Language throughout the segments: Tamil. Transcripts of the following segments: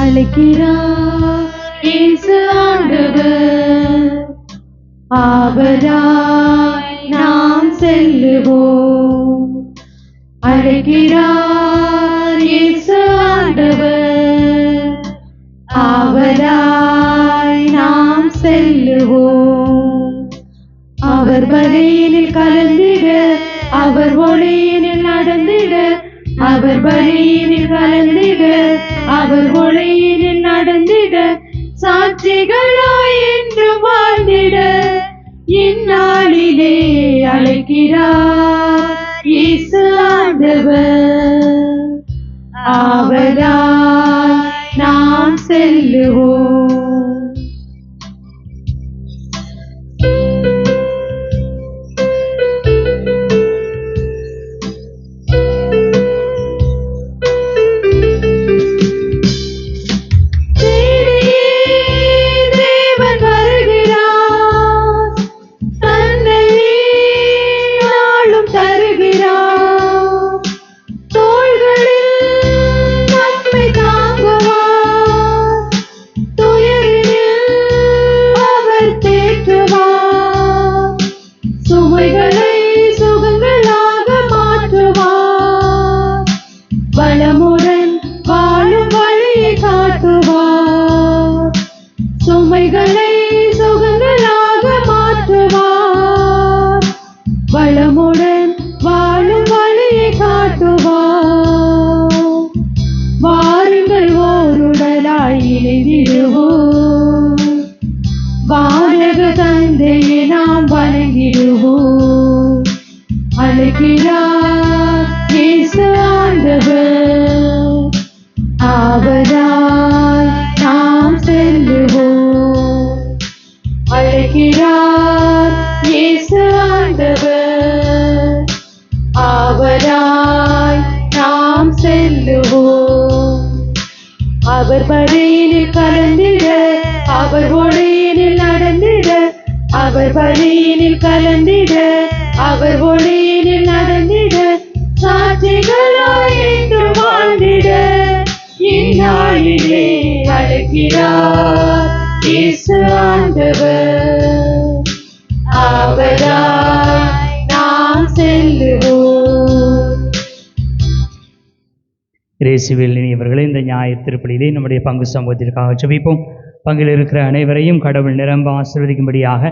அழைக்கிறார் இயேசு ஆண்டவர், அவராய் நாம் செல்லுவோம். அழைக்கிறார் இயேசு ஆண்டவர், அவராய் நாம் செல்லுவோம். அவர் வழியினில் கலந்திட, அவர் ஒளியினில் நடந்திட, அவர் வழியினில் கலந்திட, அவர் ஒளியினில் நடந்திட, சாட்சிகளாய் என்று வாழ்ந்திட இந்நாளிலே அழைக்கிறார் இயேசு ஆண்டவர், அவராய் நாம் செல்லுவோம். அழைக்கிறார் இயேசு ஆண்டவர், அவராய் நாம் செல்லுவோம். அழைக்கிறார் இயேசு ஆண்டவர், அவராய் நாம் செல்லுவோம். அவர் வழியினில் கலந்திட, அவர் ஒளியினில் நடந்திட, அவர் வழியினில் கலந்திட, அவர் ஒளியினில் நடந்திட, சாட்சிகளாய் என்று வாழ்ந்திட இந்நாளிலே அழைக்கிறார் இயேசு ஆண்டவர், அவராய் நாம் செல்லுவோம். இயேசுவில் இனியவர்களே, இந்த ஞாயிறு திருப்பலியிலே நம்முடைய பங்கு சமூகத்திற்காக ஜெபிப்போம். பங்கில் இருக்கிற அனைவரையும் கடவுள் நிரம்ப ஆசீர்வதிக்கும்படியாக,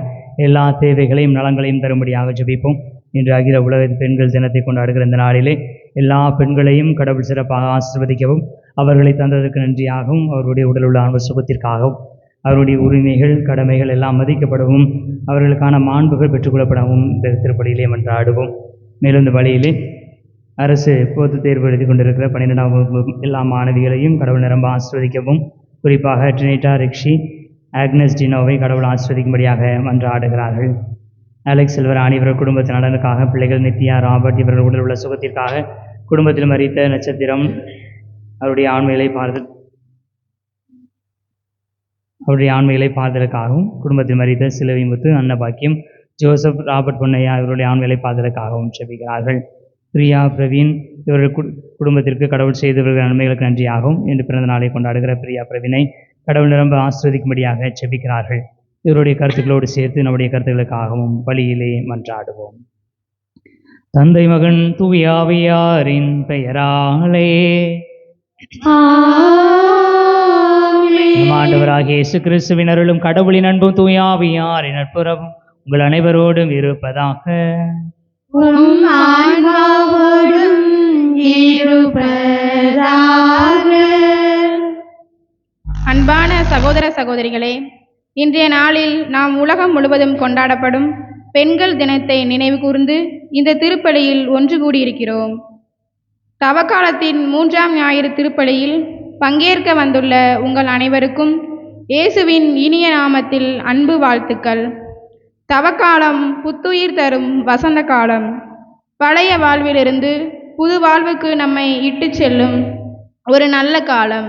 எல்லா தேவைகளையும் நலங்களையும் தரும்படியாக ஜெபிப்போம். இன்று அகில உலக பெண்கள் தினத்தை கொண்டாடுகிற இந்த நாளிலே எல்லா பெண்களையும் கடவுள் சிறப்பாக ஆசீர்வதிக்கவும், அவர்களை தந்ததற்கு நன்றியாகவும், அவருடைய உடல் உள்ள ஆன்ம சுகத்திற்காகவும், அவருடைய உரிமைகள் கடமைகள் எல்லாம் மதிக்கப்படவும், அவர்களுக்கான மாண்புகள் பெற்றுக்கொள்ளப்படவும் இந்த திருப்பலியிலே மன்றாடுவோம். மேலும் இந்த வழியிலே அரசு பொதுத் தேர்வு எழுதி கொண்டிருக்கிற 12ஆம் வகுப்பு எல்லா மாணவிகளையும் கடவுள் நிரம்ப ஆசீர்வதிக்கவும், குறிப்பாக ட்ரினிட்டா ரிக்ஷி, ஆக்னஸ் டினோவை கடவுள் ஆசீர்வதிக்கும்படியாக மன்றாடுகிறார்கள். அலெக்ஸ் செல்வராணி இவர்கள் குடும்பத்தின் நலனுக்காக, பிள்ளைகள் நித்யா, ராபர்ட் இவர்கள் உடல் உள்ள சுகத்திற்காக, குடும்பத்தில் மரித்த நட்சத்திரம் அவருடைய ஆண்மைகளை பாதலுக்காகவும், குடும்பத்தில் மரித்த சிலுவை முத்து, அன்னபாக்கியம், ஜோசப், ராபர்ட் பொன்னையா இவருடைய ஆண்மைகளை பாதலுக்காகவும் செபிக்கிறார்கள். பிரியா, பிரவீன் இவர்கள் குடும்பத்திற்கு கடவுள் செய்தவர்கள் நன்மைகளுக்கு நன்றியாகவும் இன்று பிறந்த நாளை கொண்டாடுகிற பிரியா பிரவீனை கடவுள் நிரம்ப ஆசீர்வதிக்கும்படியாக செபிக்கிறார்கள். இவருடைய கருத்துக்களோடு சேர்த்து நம்முடைய கருத்துக்களுக்காகவும் பலியிலே மன்றாடுவோம். தந்தை, மகன், தூய ஆவியாரின் பெயராலே ஆண்டவராகிய இயேசு கிறிஸ்துவின் அருளும் கடவுளின் அன்பும் தூய ஆவியாரின் நட்புறவும் உங்கள் அனைவரோடும் இருப்பதாக. அன்பான சகோதர சகோதரிகளே, இன்றைய நாளில் நாம் உலகம் முழுவதும் கொண்டாடப்படும் பெண்கள் தினத்தை நினைவு கூர்ந்து இந்த திருப்பலியில் ஒன்று கூடியிருக்கிறோம். தவக்காலத்தின் 3ஆம் ஞாயிறு திருப்பலியில் பங்கேற்க வந்துள்ள உங்கள் அனைவருக்கும் இயேசுவின் இனிய நாமத்தில் அன்பு வாழ்த்துக்கள். தவக்காலம் புத்துயிர் தரும் வசந்த காலம். பழைய வாழ்விலிருந்து புது வாழ்வுக்கு நம்மை இட்டுச் செல்லும் ஒரு நல்ல காலம்.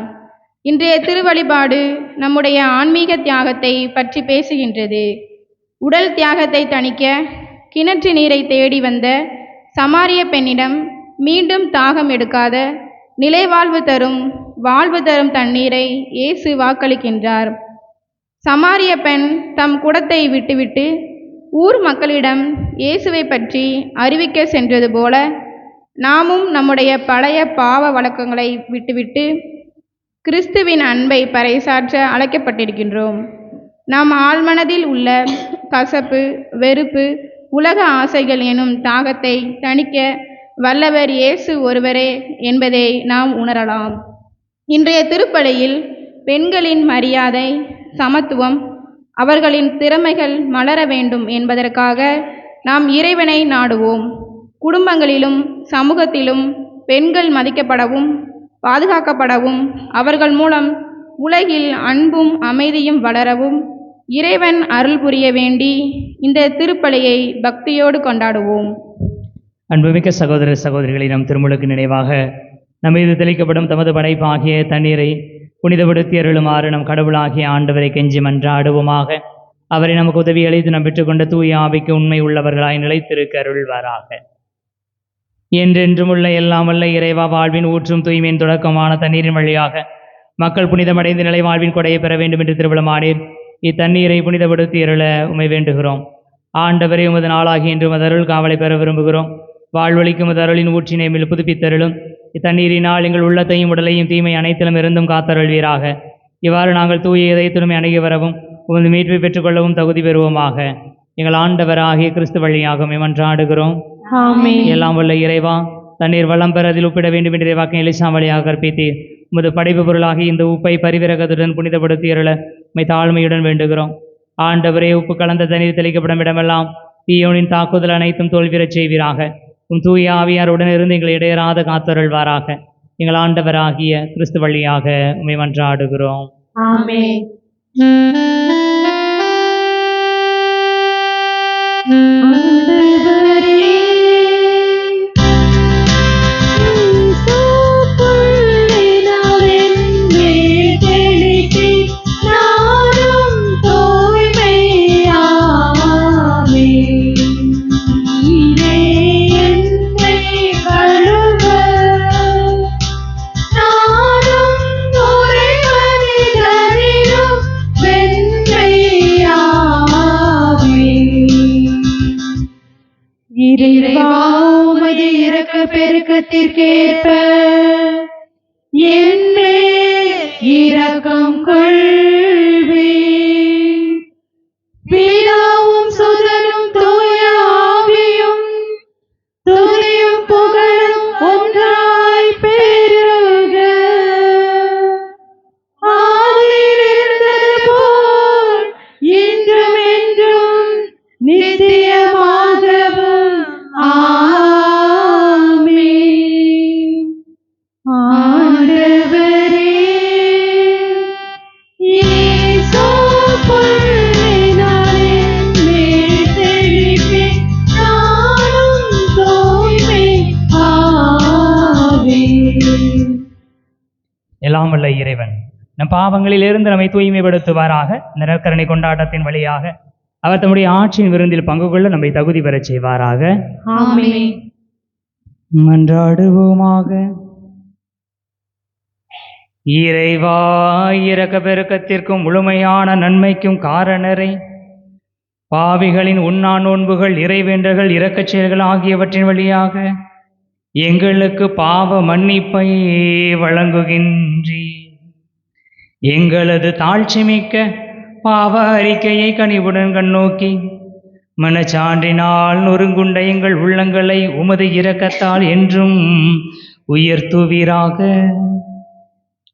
இன்றைய திருவழிபாடு நம்முடைய ஆன்மீக தியாகத்தை பற்றி பேசுகின்றது. உடல் தியாகத்தை தணிக்க கிணற்று நீரை தேடி வந்த சமாரிய பெண்ணிடம் மீண்டும் தாகம் எடுக்காத நிலைவாழ்வு தரும் வாழ்வு தரும் தண்ணீரை இயேசு வாக்களிக்கின்றார். சமாரிய பெண் தம் குடத்தை விட்டுவிட்டு ஊர் மக்களிடம் இயேசுவை பற்றி அறிவிக்க சென்றது போல நாமும் நம்முடைய பழைய பாவ வழக்கங்களை விட்டுவிட்டு கிறிஸ்துவின் அன்பை பறைசாற்ற அழைக்கப்பட்டிருக்கின்றோம். நாம் ஆழ்மனதில் உள்ள கசப்பு, வெறுப்பு, உலக ஆசைகள் எனும் தாகத்தை தணிக்க வல்லவர் இயேசு ஒருவரே என்பதை நாம் உணரலாம். இன்றைய திருப்பலியில் பெண்களின் மரியாதை, சமத்துவம், அவர்களின் திறமைகள் மலர வேண்டும் என்பதற்காக நாம் இறைவனை நாடுவோம். குடும்பங்களிலும் சமூகத்திலும் பெண்கள் மதிக்கப்படவும் பாதுகாக்கப்படவும் அவர்கள் மூலம் உலகில் அன்பும் அமைதியும் வளரவும் இறைவன் அருள் புரிய வேண்டி இந்த திருப்பலியை பக்தியோடு கொண்டாடுவோம். அன்புமிக்க சகோதர சகோதரிகளை நம் திருமுழுக்கு நினைவாக நம் மீது தெளிக்கப்படும் தமது படைப்பாகிய தண்ணீரை புனிதப்படுத்தி அருளுமாறு நம் கடவுளாகிய ஆண்டவரை கெஞ்சி மன்றாடுவோமாக. அவரை நமக்கு உதவி அளித்து நம் பெற்றுக்கொண்ட தூய ஆவிக்கு உண்மை உள்ளவர்களாய் நிலைத்திருக்க அருள்வாராக. என்றென்றும் உள்ள எல்லாம் வல்ல இறைவா, வாழ்வின் ஊற்றும் தூய்மையின் தொடக்கமான தண்ணீரின் வழியாக மக்கள் புனிதமடைந்து நிலை வாழ்வின் கொடையை பெற வேண்டும் என்று திருவிழமானீர். இத்தண்ணீரை புனிதப்படுத்தி அருள உமை வேண்டுகிறோம். ஆண்டவரே, உமது நாளாகி என்று உமது அருள் காவலை பெற விரும்புகிறோம். வாழ்வழிக்கும் உமது அருளின் ஊற்றினை மேல் புதுப்பித்தருளும். இத்தண்ணீரினால் எங்கள் உள்ளத்தையும் உடலையும் தீமை அனைத்திலும் இருந்தும் காத்தருள்வீராக. இவ்வாறு நாங்கள் தூய இதயத்துடன் அணுகி வரவும் உமது மீட்பை பெற்றுக்கொள்ளவும் தகுதி பெறுவோமாக. எங்கள் ஆண்டவராகிய கிறிஸ்து வழியாக மன்றாடுகிறோம். எல்லாம் வல்ல இறைவா, தண்ணீர் வளம் பெற அதில் உப்பிட வேண்டும் என்ற இறைவாக்கின் எலிசா வழியாக கற்பித்தீர். உமது படைப்பு பொருளாகி இந்த உப்பை பரிவிரகத்துடன் புனிதப்படுத்தி அருள உம்மை தாழ்மையுடன் வேண்டுகிறோம். ஆண்டவரே, உப்பு கலந்த தண்ணீர் தெளிக்கப்படும் இடமெல்லாம் தீயோனின் தாக்குதல் அனைத்தும் தோல்வியறச் செய்வீராக. உம் தூய ஆவியாருடன் இருந்து எங்களை இடையறாத காத்தருள்வாராக. எங்கள் ஆண்டவராகிய கிறிஸ்து வழியாக உம்மை மன்றாடுகிறோம். ஆமென். இறைவா, உமது இரக்க பெருக்கத்திற்கேற்ப என் மேல் இரக்கம் கொள்வீர். பிதாவும் சுதனும் தூய ஆவியும் துதியும் புகழும் ஒன்றாய் பெருக. ஆதியில் இருந்தது போல் இன்றும் என்றும் நித்தியமாகவும் எல்லாம் வல்ல இறைவன் நம் பாவங்களில் இருந்து நம்மை தூய்மைப்படுத்துவாராக. நிறக்கரணை கொண்டாட்டத்தின் வழியாக அவர் தம்முடைய ஆட்சியின் விருந்தில் பங்கு கொள்ள நம்மை தகுதி பெறச் செய்வாராக. ஆமென். மன்றாடுவோமாக. இறைவா, இரக்க பெருக்கத்திற்கும் முழுமையான நன்மைக்கும் காரணரை, பாவிகளின் உண்ணா நோன்புகள், இறைவேண்டல்கள், இரக்கச் செயல்கள் ஆகியவற்றின் வழியாக எங்களுக்கு பாவ மன்னிப்பை வழங்குகின்றீர். எங்களது தாழ்ச்சிமிக்க பாவ அறிக்கையை கனிவுடன் கண்ணோக்கி மனச்சான்றினால் நொறுங்குண்ட எங்கள் உள்ளங்களை உமது இரக்கத்தால் என்றும் உயர்த்துவீராக.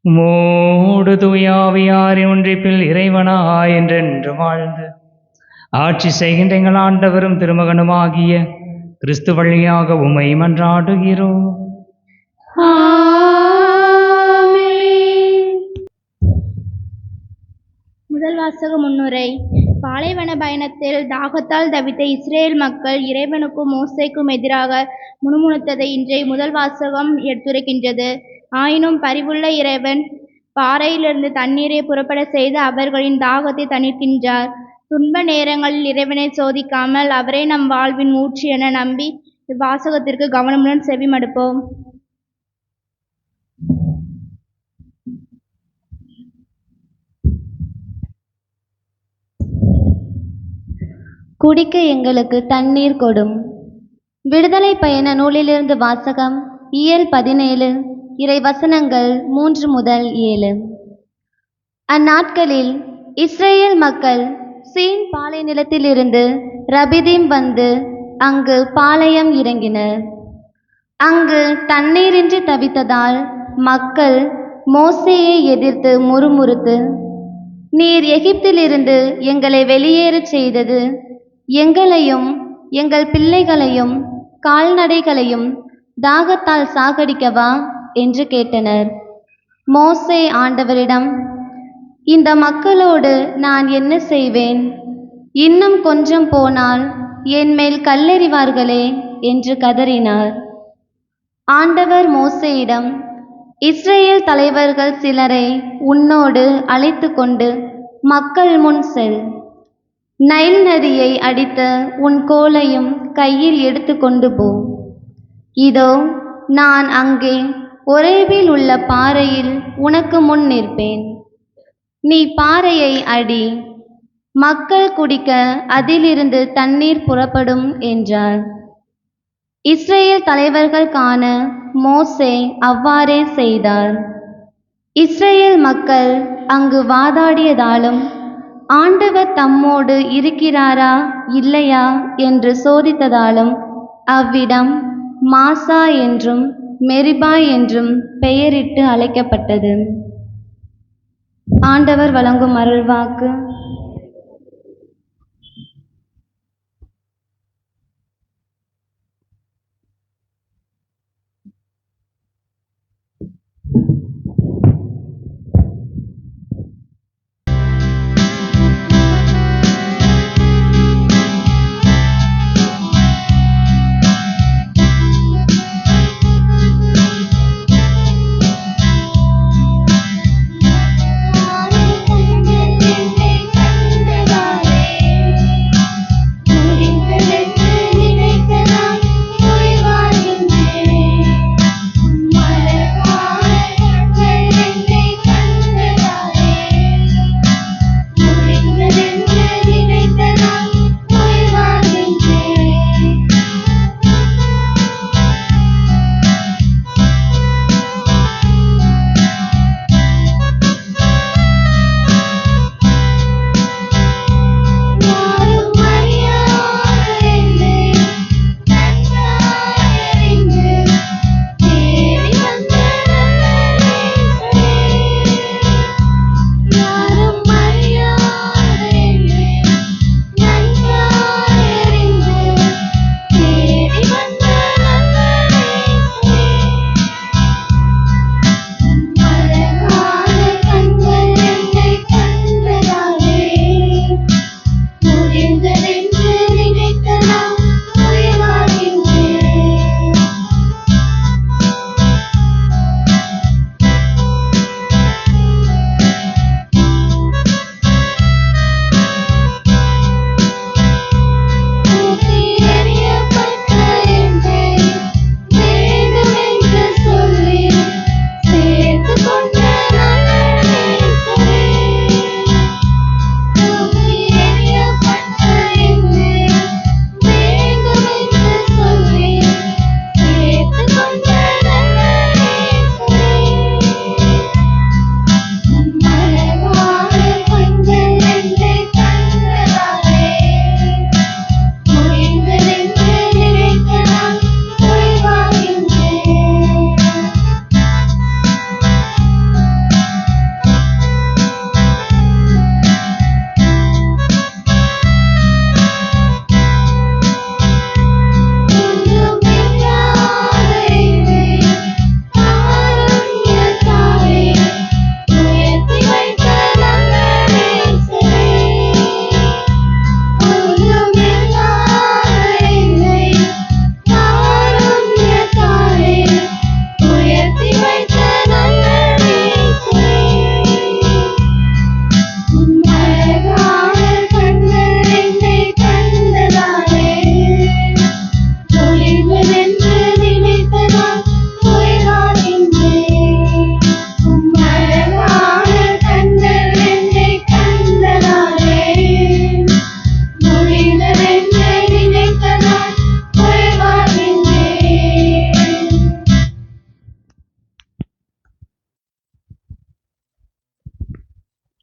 மோடு தூயாவியாரின் ஒன்றிப்பில் இறைவனாய் என்றென்று வாழ்ந்து ஆட்சி செய்கின்ற எங்கள் ஆண்டவரும் திருமகனுமாகிய கிறிஸ்து வழியாக உம்மை மன்றாடுகிறோம். முதல் வாசக முன்னுரை. பாலைவன பயணத்தில் தாகத்தால் தவித்த இஸ்ரேல் மக்கள் இறைவனுக்கும் மோசேக்கும் எதிராக முணுமுணுத்ததை இன்றைய முதல் வாசகம் எடுத்துரைக்கின்றது. ஆயினும் பரிவுள்ள இறைவன் பாறையிலிருந்து தண்ணீரை புறப்பட செய்து அவர்களின் தாகத்தை தணிக்கின்றார். துன்ப நேரங்களில் இறைவனை சோதிக்காமல் அவரே நம் வாழ்வின் ஊற்று என நம்பி இவ்வாசகத்திற்கு கவனமுடன் செவிமடுப்போம். குடிக்க எங்களுக்கு தண்ணீர் கொடும். விடுதலை பயண நூலிலிருந்து வாசகம். இயல் 17 இறை வசனங்கள் 3 முதல் 7. அந்நாட்களில் இஸ்ரேல் மக்கள் சீன் பாலை நிலத்திலிருந்து ரபிதீம் வந்து அங்கு பாளையம் இறங்கினர். அங்கு தண்ணீரின்றி தவித்ததால் மக்கள் மோசேயை எதிர்த்து முறுமுறுத்து, நீர் எகிப்திலிருந்து எங்களை வெளியேறச் செய்தது எங்களையும் எங்கள் பிள்ளைகளையும் கால்நடைகளையும் தாகத்தால் சாகடிக்கவா என்று கேட்டனர். மோசே ஆண்டவரிடம், இந்த மக்களோடு நான் என்ன செய்வேன்? இன்னும் கொஞ்சம் போனால் என் மேல் கல்லெறிவார்களே என்று கதறினார். ஆண்டவர் மோசேயிடம், இஸ்ரேல் தலைவர்கள் சிலரை உன்னோடு அழைத்து கொண்டு மக்கள் முன் செல். நைல் நதியை அடித்த உன் கோலையும் கையில் எடுத்து கொண்டு போ. இதோ நான் அங்கே ஒரேவில் உள்ள பாறையில் உனக்கு முன் நிற்பேன். நீ பாறையை அடி, மக்கள் குடிக்க அதிலிருந்து தண்ணீர் புறப்படும் என்றார். இஸ்ரேல் தலைவர்கள் காண மோசே அவ்வாறே செய்தார். இஸ்ரேல் மக்கள் அங்கு வாதாடியதாலும் ஆண்டவர் தம்மோடு இருக்கிறாரா இல்லையா என்று சோதித்ததாலும் அவ்விடம் மாசா என்றும் மெரிபா என்றும் பெயரிட்டு அழைக்கப்பட்டது. ஆண்டவர் வழங்கும் அருள்வாக்கு. ஆறு கண்கள்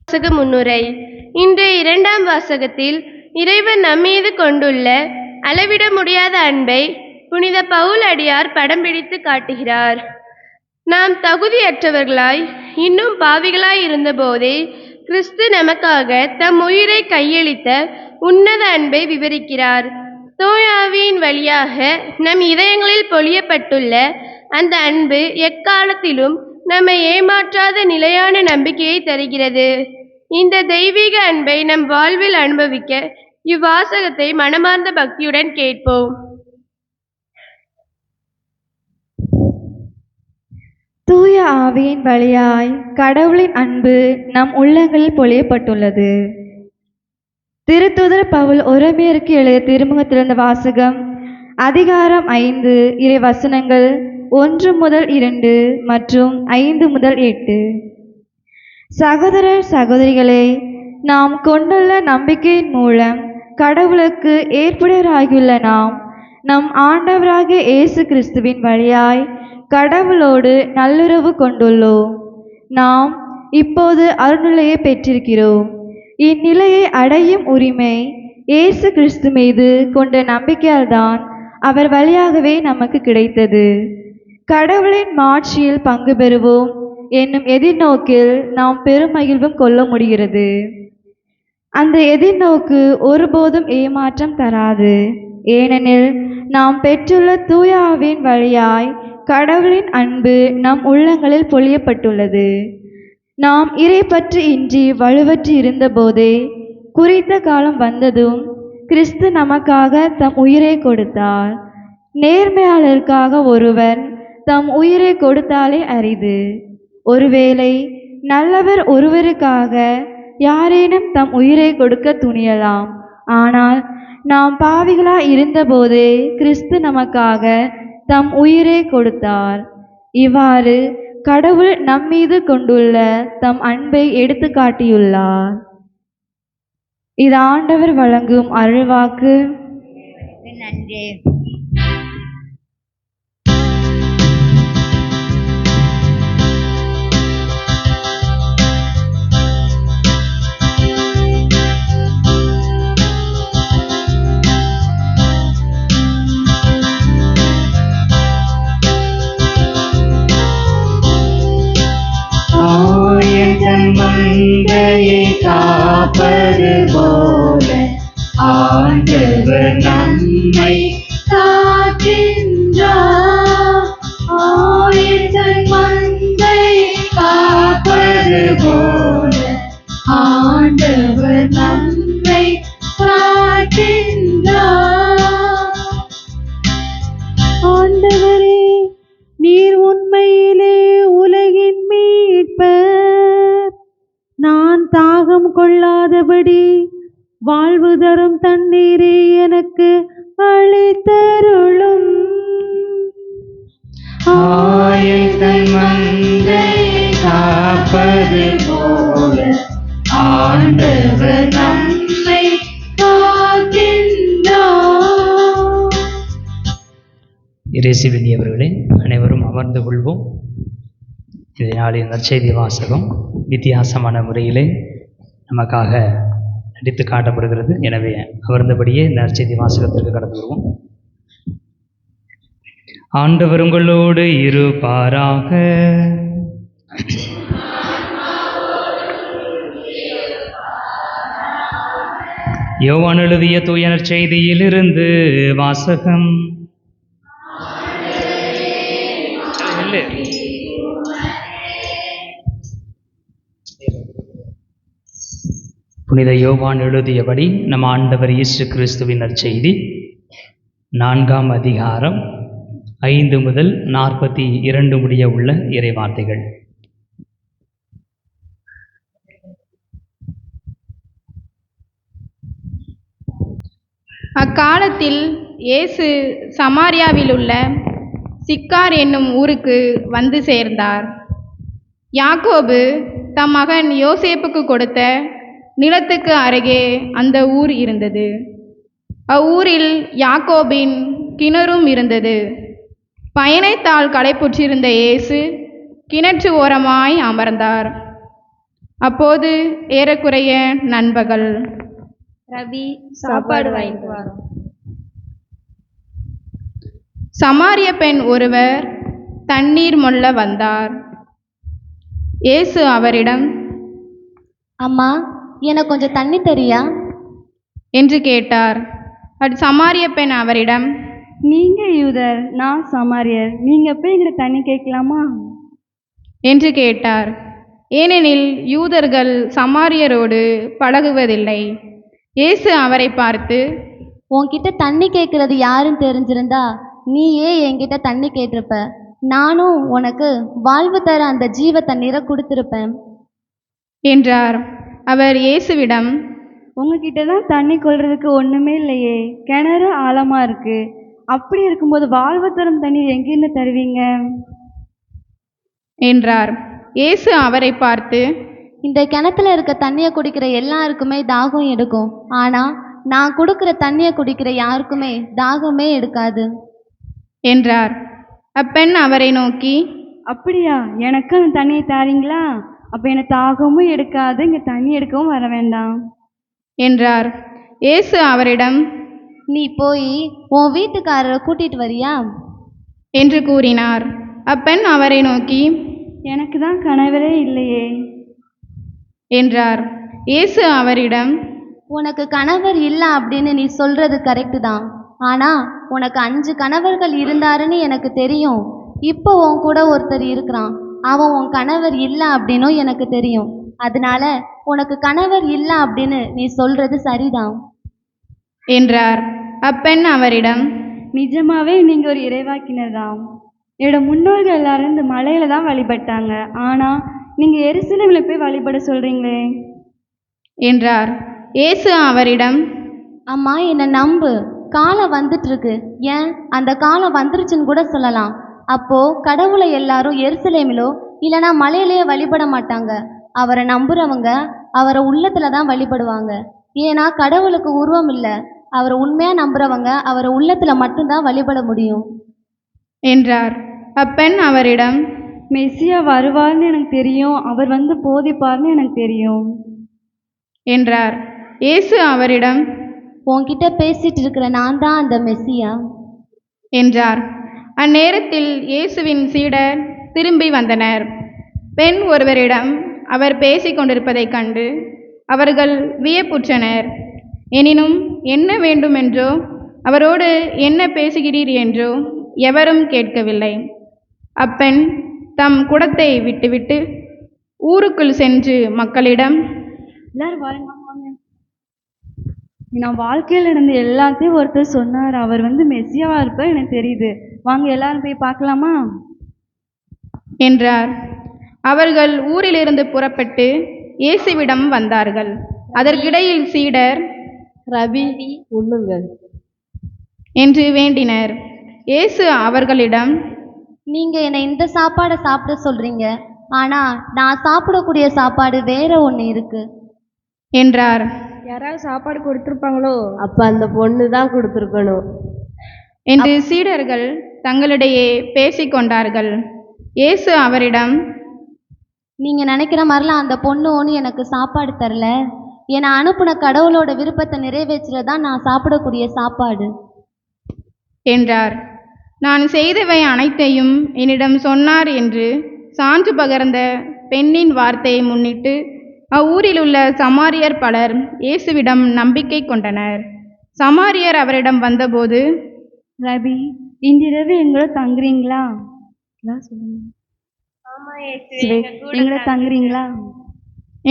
வாசக முன்னுரை. இன்றைய இரண்டாம் வாசகத்தில் இறைவன் நம்மீது கொண்டுள்ள அளவிட முடியாத அன்பை புனித பவுல் அடியார் படம் பிடித்து காட்டுகிறார். நாம் தகுதியற்றவர்களாய் இன்னும் பாவிகளாய் இருந்தபோதே கிறிஸ்து நமக்காக தம் உயிரை கையளித்த உன்னத அன்பை விவரிக்கிறார். தூய ஆவியின் வழியாக நம் இதயங்களில் பொழியப்பட்டுள்ள அந்த அன்பு எக்காலத்திலும் நம்மை ஏமாற்றாத நிலையான நம்பிக்கையை தருகிறது. இந்த தெய்வீக அன்பை நம் வாழ்வில் அனுபவிக்க இவ்வாசகத்தை மனமார்ந்த பக்தியுடன் கேட்போம். தூய ஆவியின் வழியாய் கடவுளின் அன்பு நம் உள்ளங்களில் பொழியப்பட்டுள்ளது. திருத்தூதர் பவுல் உரோமையருக்கு எழுதிய திருமுகத்திலிருந்த வாசகம், அதிகாரம் 5, இறை வசனங்கள் 1 முதல் 2 மற்றும் 5 முதல் 8. சகோதரர் சகோதரிகளே, நாம் கொண்டுள்ள நம்பிக்கையின் மூலம் கடவுளுக்கு ஏற்புடையவராகியுள்ள நாம் நம் ஆண்டவராகிய இயேசு கிறிஸ்துவின் வழியாய் கடவுளோடு நல்லுறவு கொண்டுள்ளோம். நாம் இப்போது அருள்நிலையை பெற்றிருக்கிறோம். இந்நிலையை அடையும் உரிமை இயேசு கிறிஸ்து மீது கொண்ட நம்பிக்கையால் தான் அவர் வழியாகவே நமக்கு கிடைத்தது. கடவுளின் மாட்சியில் பங்கு பெறுவோம் என்னும் எதிர்நோக்கில் நாம் பெருமகிழ்வும் கொள்ள முடிகிறது. அந்த எதிர்நோக்கு ஒருபோதும் ஏமாற்றம் தராது. ஏனெனில் நாம் பெற்றுள்ள தூய ஆவியின் வழியாய் கடவுளின் அன்பு நம் உள்ளங்களில் பொழியப்பட்டுள்ளது. நாம் இறைப்பற்று இன்றி வலுவற்று இருந்தபோதே குறித்த காலம் வந்ததும் கிறிஸ்து நமக்காக தம் உயிரை கொடுத்தார். நேர்மையாளருக்காக ஒருவர் தம் உயிரை கொடுத்தாலே அரிது. ஒருவேளை நல்லவர் ஒருவருக்காக யாரேனும் தம் உயிரை கொடுக்க துணியலாம். ஆனால் நாம் பாவிகளாய் இருந்தபோதே கிறிஸ்து நமக்காக தம் உயிரை கொடுத்தார். இவ்வாறு கடவுள் நம்மீது கொண்டுள்ள தம் அன்பை எடுத்து காட்டியுள்ளார். இது ஆண்டவர் வழங்கும் அருள்வாக்கு. நன்றி. மந்தையை காப்பது போல ஆண்டவர் நம்மை காக்கின்றார். ஆயத்தன் மந்தையை காப்பது போல ஆண்டவர் நம்மை காக்கின்றார். ஆண்டவரே, நீர் உண்மையிலே உலகின் மீட்பர். நான் தாகம் கொள்ளாதபடி வாழ்வு தரும் தண்ணீரை எனக்கு அளித்தருளும். ஆயத்தன் மந்தையை காப்பது போல ஆண்டவர் நம்மை காக்கின்றார். இயேசு வேண்டியவர்களே, அனைவரும் அமர்ந்து கொள்வோம். இதனாலின் நற்செய்தி வாசகம் வித்தியாசமான முறையிலே நமக்காக நடித்து காட்டப்படுகிறது. எனவே அமர்ந்தபடியே நற்செய்தி வாசகத்திற்கு கடந்து வருவோம். ஆண்டவர் உங்களோடு இருப்பாராக. யோவான் எழுதிய தூய நற்செய்தியிலிருந்து வாசகம். புனித யோவான் எழுதியபடி நம் ஆண்டவர் இயேசு கிறிஸ்துவின் நற்செய்தி 4ஆம் அதிகாரம் 5 முதல் 42 முடிய உள்ள இறைவார்த்தைகள். அக்காலத்தில் இயேசு சமாரியாவில் உள்ள சிக்கார் என்னும் ஊருக்கு வந்து சேர்ந்தார். யாக்கோபு தம் மகன் யோசேப்புக்கு கொடுத்த நிலத்துக்கு அருகே அந்த ஊர் இருந்தது. அவ்வூரில் யாக்கோபின் கிணறும் இருந்தது. பயணத்தால் களைப்புற்றிருந்த இயேசு கிணற்று ஓரமாய் அமர்ந்தார். அப்போது ஏறக்குறைய நண்பகல். ரவி, சாப்பாடு வாங்கிட்டு வரோம். சமாரிய பெண் ஒருவர் தண்ணீர் மொள்ள வந்தார். இயேசு அவரிடம், அம்மா, எனக்கு கொஞ்சம் தண்ணி தரியா என்று கேட்டார். சமாரிய பெண் அவரிடம், நீங்க யூதர், நான் சமாரியர், நீங்க போய் எங்கிட்ட தண்ணி கேட்கலாமா என்று கேட்டார். ஏனெனில் யூதர்கள் சமாரியரோடு பழகுவதில்லை. இயேசு அவரை பார்த்து, உன்கிட்ட தண்ணி கேட்கறது யாருன்னு தெரிஞ்சிருந்தா நீயே என்கிட்ட தண்ணி கேட்டிருப்ப. நானும் உனக்கு வாழ்வு தர அந்த ஜீவ தண்ணீரை கொடுத்திருப்பேன் என்றார். அவர் இயேசுவிடம், உங்ககிட்ட தான் தண்ணி கொள்றதுக்கு ஒண்ணுமே இல்லையே, கிணறு ஆழமா இருக்கு. அப்படி இருக்கும்போது வாழ்வு தரும் தண்ணீர் எங்கிருந்து தருவீங்க என்றார். இயேசு அவரை பார்த்து, இந்த கிணத்துல இருக்க தண்ணியை குடிக்கிற எல்லாருக்குமே தாகம் எடுக்கும். ஆனா நான் கொடுக்கிற தண்ணியை குடிக்கிற யாருக்குமே தாகமே எடுக்காது என்றார். அப்பெண் அவரை நோக்கி, அப்படியா, எனக்கு அந்த தண்ணியை தாரீங்களா? அப்ப எனக்கு தாகமும் எடுக்காது, இங்க தண்ணி எடுக்கவும் வர வேண்டாம் என்றார். இயேசு அவரிடம், நீ போய் உன் வீட்டுக்காரரை கூட்டிட்டு வரியா என்று கூறினார். அப்பெண் அவரை நோக்கி, எனக்கு தான் கணவரே இல்லையே என்றார். இயேசு அவரிடம், உனக்கு கணவர் இல்லை அப்படின்னு நீ சொல்றது கரெக்டு தான். ஆனா உனக்கு 5 கணவர்கள் இருந்தாருன்னு எனக்கு தெரியும். இப்போ உன் கூட ஒருத்தர் இருக்கிறான், அவன் உன் கணவர் இல்லை அப்படின்னும் எனக்கு தெரியும். அதனால உனக்கு கணவர் இல்லை அப்படின்னு நீ சொல்றது சரிதான் என்றார். அப்பெண் அவரிடம், நிஜமாவே நீங்க ஒரு இறைவாக்கினர் தான். என்னோட முன்னோர்கள் எல்லாரும் இந்த மலையில தான் வழிபட்டாங்க, ஆனா நீங்க எருசலேம்ல போய் வழிபட சொல்றீங்களே என்றார். இயேசு அவரிடம், அம்மா, என்னை நம்பு, காலம் வந்துட்டு இருக்கு. ஏன், அந்த காலம் வந்துருச்சுன்னு கூட சொல்லலாம். அப்போ கடவுளை எல்லாரும் எருசலேமிலோ இல்லைனா மலையிலேயே வழிபட மாட்டாங்க. அவரை நம்புறவங்க அவரை உள்ளத்துல தான் வழிபடுவாங்க. ஏன்னா கடவுளுக்கு உருவம் இல்லை. அவரை உண்மையா நம்புறவங்க அவரை உள்ளத்துல மட்டும்தான் வழிபட முடியும் என்றார். அப்பெண் அவரிடம், மெஸ்ஸியா வருவார்னு எனக்கு தெரியும், அவர் வந்து போதிப்பார்னு எனக்கு தெரியும் என்றார். இயேசு அவரிடம், உன்கிட்ட பேசிட்டு இருக்கிற நான் தான் அந்த மெஸ்ஸியா என்றார். அந்நேரத்தில் இயேசுவின் சீடர் திரும்பி வந்தனர். பெண் ஒருவரிடம் அவர் பேசிக் கொண்டிருப்பதைக் கண்டு அவர்கள் வியப்புற்றனர். எனினும் என்ன வேண்டுமென்றோ அவரோடு என்ன பேசுகிறீர் என்றோ எவரும் கேட்கவில்லை. அப்பெண் தம் குடத்தை விட்டுவிட்டு ஊருக்குள் சென்று மக்களிடம், எல்லாரும் வாங்க, நான் வாழ்க்கையில் நடந்த எல்லாத்தையும் ஒருத்தர் சொன்னார், அவர் வந்து மெஸ்ஸியாவா இருப்பார் எனக்கு தெரியுது, வாங்க எல்லாரும் போய் பார்க்கலாமா என்றார். அவர்கள் ஊரிலிருந்து புறப்பட்டு இயேசுவிடம் வந்தார்கள். அதற்கிடையில் சீடர், ரவி, உண்ணுங்கள் என்று வேண்டினர். இயேசு அவர்களிடம், நீங்க என்னை இந்த சாப்பாடை சாப்பிட சொல்றீங்க, ஆனா நான் சாப்பிடக்கூடிய சாப்பாடு வேற ஒன்று இருக்கு என்றார். யாராவது சாப்பாடு கொடுத்துருப்பாங்களோ? அப்ப அந்த பொண்ணு தான் கொடுத்துருக்கணும் என்று சீடர்கள் தங்களிடையே பேசிக்கொண்டார்கள். இயேசு அவரிடம், நீங்க நினைக்கிற மாதிரிலாம் அந்த பொண்ணு ஒன்று எனக்கு சாப்பாடு தரல. என்னை அனுப்புன கடவுளோட விருப்பத்தை நிறைவேற்றுறதான் நான் சாப்பிடக்கூடிய சாப்பாடு என்றார். நான் செய்தவை அனைத்தையும் என்னிடம் சொன்னார் என்று சான்று பகர்ந்த பெண்ணின் வார்த்தையை முன்னிட்டு அவ்வூரில் உள்ள சமாரியர் பலர் இயேசுவிடம் நம்பிக்கை கொண்டனர். சமாரியர் அவரிடம் வந்தபோது, ரவி, இன்றிரவு எங்களோட தங்குறீங்களா எங்களோட தங்குறீங்களா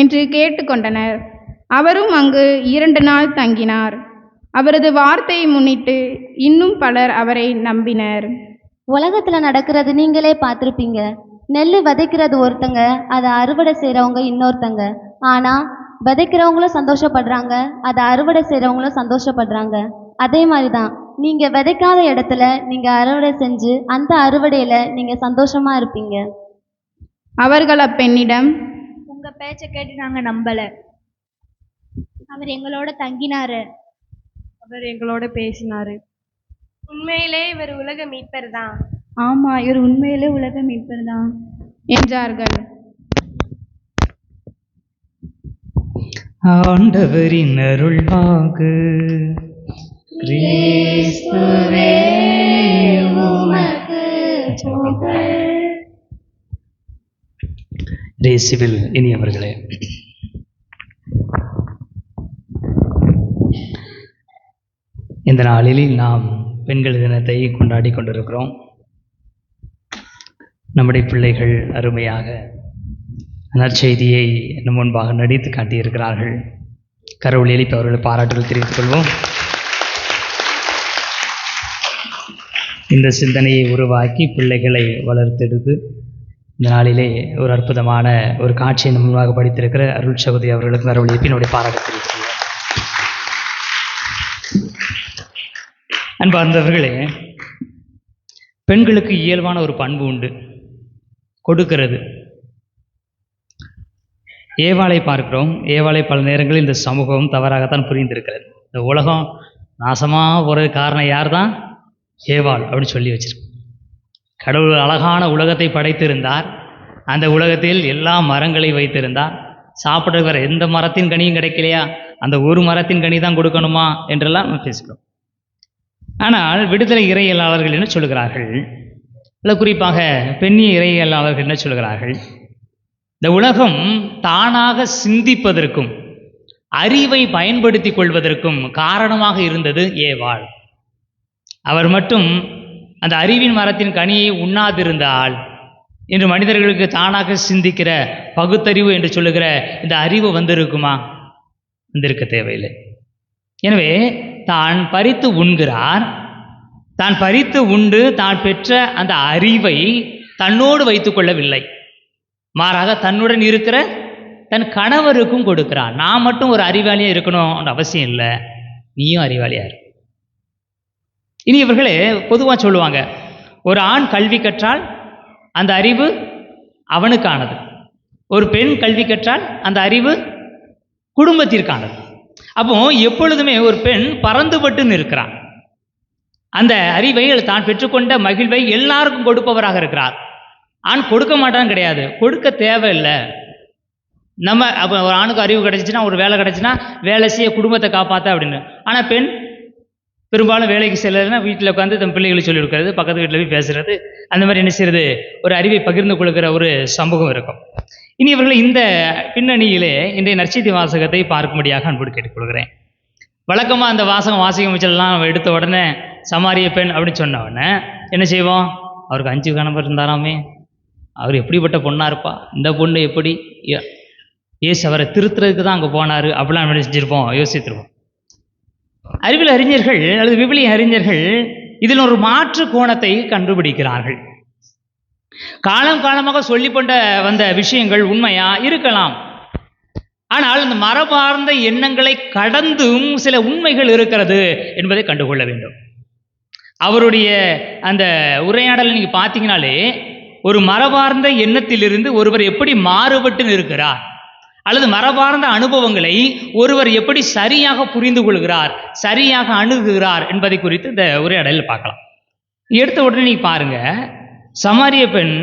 என்று கேட்டுக்கொண்டனர். அவரும் அங்கு 2 நாள் தங்கினார். அவரது வார்த்தையை முன்னிட்டு இன்னும் பலர் அவரை நம்பினர். உலகத்துல நடக்கிறது நீங்களே பார்த்துருப்பீங்க. நெல் விதைக்கிறது ஒருத்தங்க, அதை அறுவடை செய்கிறவங்க இன்னொருத்தங்க. ஆனால் விதைக்கிறவங்களும் சந்தோஷப்படுறாங்க, அதை அறுவடை செய்கிறவங்களும் சந்தோஷப்படுறாங்க. அதே மாதிரி தான் நீங்கள் விதைக்காத இடத்துல நீங்கள் அறுவடை செஞ்சு அந்த அறுவடையில் நீங்கள் சந்தோஷமாக இருப்பீங்க. அவர்கள் அப்பெண்ணிடம், உங்க பேச்சை கேட்டு நாங்க நம்பல. அவர் எங்களோட தங்கினாரு, அவர் எங்களோட பேசினாரு. உண்மையிலே இவர் உலக மீட்பர் தான். ஆமா, இவர் உண்மையிலே உலக மீட்பர் தான் என்றார்கள். ஆண்டவரின் அருள்வாக்கு. கிறிஸ்துவே உமக்கு புகழ். இயேசுவில் இனியவர்களே, இந்த நாளில் நாம் பெண்கள் தினத்தை கொண்டாடி கொண்டிருக்கிறோம். நம்முடைய பிள்ளைகள் அருமையாக நற்செய்தியை நம் முன்பாக நடித்து காட்டியிருக்கிறார்கள். கடவுள் எழுப்பி அவர்களை பாராட்டுகள் தெரிவித்துக் கொள்வோம். இந்த சிந்தனையை உருவாக்கி பிள்ளைகளை வளர்த்தெடுத்து இந்த நாளிலே ஒரு அற்புதமான ஒரு காட்சியை நம் முன்பாக படித்திருக்கிற அருள் சகோதரி அவர்களுக்கு கடவுள் எழுப்பி என்னுடைய பாராட்டு தெரிவித்துக் கொள்வோம். அன்பார்ந்தவர்களே, பெண்களுக்கு இயல்பான ஒரு பண்பு உண்டு, கொடுக்கிறது. ஏவாளை பார்க்கிறோம். ஏவாளை பல நேரங்களில் இந்த சமூகம் தவறாகத்தான் புரிந்திருக்கிறது. இந்த உலகம் நாசமாக ஒரு காரணம் யார் தான்? ஏவாள் அப்படின்னு சொல்லி வச்சிருக்கு. கடவுள் அழகான உலகத்தை படைத்திருந்தார். அந்த உலகத்தில் எல்லா மரங்களை வைத்திருந்தார். சாப்பிட வர எந்த மரத்தின் கனியும் கிடைக்கலையா, அந்த ஒரு மரத்தின் கனி தான் கொடுக்கணுமா என்றெல்லாம் நம்ம பேசுகிறோம். ஆனால் விடுதலை இறையியலாளர்கள் என்ன சொல்கிறார்கள், இல்லை குறிப்பாக பெண்ணிய இறையியலாளர்கள் என்ன சொல்கிறார்கள், இந்த உலகம் தானாக சிந்திப்பதற்கும் அறிவை பயன்படுத்தி கொள்வதற்கும் காரணமாக இருந்தது ஏவாள். அவர் மட்டும் அந்த அறிவின் மரத்தின் கனியை உண்ணாதிருந்தால் இன்று மனிதர்களுக்கு தானாக சிந்திக்கிற பகுத்தறிவு என்று சொல்லுகிற இந்த அறிவு வந்திருக்குமா? வந்திருக்க தேவையில்லை. எனவே தான் பறித்து உண்கிறார். தான் பறித்து உண்டு தான் பெற்ற அந்த அறிவை தன்னோடு வைத்துக் கொள்ளவில்லை. மாறாக தன்னுடன் இருக்கிற தன் கணவருக்கும் கொடுக்கிறார். நான் மட்டும் ஒரு அறிவாளியாக இருக்கணும்னு அவசியம் இல்லை, நீயும் அறிவாளியாக இரு. இனி இவர்களே பொதுவாக சொல்லுவாங்க, ஒரு ஆண் கல்வி கற்றால் அந்த அறிவு அவனுக்கானது, ஒரு பெண் கல்வி கற்றால் அந்த அறிவு குடும்பத்திற்கானது. அப்போ எப்பொழுதுமே ஒரு பெண் பறந்துபட்டு நிற்கிறான். அந்த அறிவை தான் பெற்றுக்கொண்ட மகிழ்வை எல்லாருக்கும் கொடுப்பவராக இருக்கிறார். ஆண் கொடுக்க மாட்டான்னு கிடையாது, கொடுக்க தேவையில்லை. நம்ம அப்போ ஒரு ஆணுக்கு அறிவு கிடைச்சிச்சுன்னா, ஒரு வேலை கிடைச்சுன்னா வேலை செய்ய குடும்பத்தை காப்பாற்ற அப்படின்னு. ஆனால் பெண் பெரும்பாலும் வேலைக்கு செல்லலைன்னா வீட்டில் உட்காந்து தன் பிள்ளைகளுக்கு சொல்லிக் கொடுக்கறது, பக்கத்து வீட்டில் போய் பேசுறது, அந்த மாதிரி என்ன செய்யறது, ஒரு அறிவை பகிர்ந்து கொள்கிற ஒரு சமூகம் இருக்கும். இனி இவர்கள் இந்த பின்னணியிலே இன்றைய நற்செய்தி வாசகத்தை பார்க்கும்படியாக அன்போடு கேட்டுக்கொள்கிறேன். வழக்கமாக அந்த வாசிக்க அமைச்சர்லாம் நம்ம எடுத்த உடனே சமாரிய பெண் அப்படின்னு சொன்ன உடனே என்ன செய்வோம், அவருக்கு 5 கணவர் இருந்தாராமே, அவர் எப்படிப்பட்ட பொண்ணாக இருப்பா, இந்த பொண்ணு எப்படி, ஏசு அவரை திருத்துறதுக்கு தான் அங்கே போனார் அப்படிலாம் நம்ம செஞ்சுருப்போம், யோசித்துருப்போம். அறிவியல் அறிஞர்கள் அல்லது விவிலிய அறிஞர்கள் இதில் ஒரு மாற்று கோணத்தை கண்டுபிடிக்கிறார்கள். காலம் காலமாக சொல்லிக்கொண்ட வந்த விஷயங்கள் உண்மையா இருக்கலாம், ஆனால் இந்த மரபார்ந்த எண்ணங்களை கடந்தும் சில உண்மைகள் இருக்கிறது என்பதை கண்டுகொள்ள வேண்டும். அவருடைய அந்த உரையாடலை நீங்க பார்த்தீங்கன்னாலே ஒரு மரபார்ந்த எண்ணத்திலிருந்து ஒருவர் எப்படி மாறுபட்டு இருக்கிறார், அல்லது மரபார்ந்த அனுபவங்களை ஒருவர் எப்படி சரியாக புரிந்து கொள்கிறார், சரியாக அணுகுகிறார் என்பதை குறித்து இந்த உரையாடலில் பார்க்கலாம். எடுத்த உடனே நீ பாருங்க, சமாரிய பெண்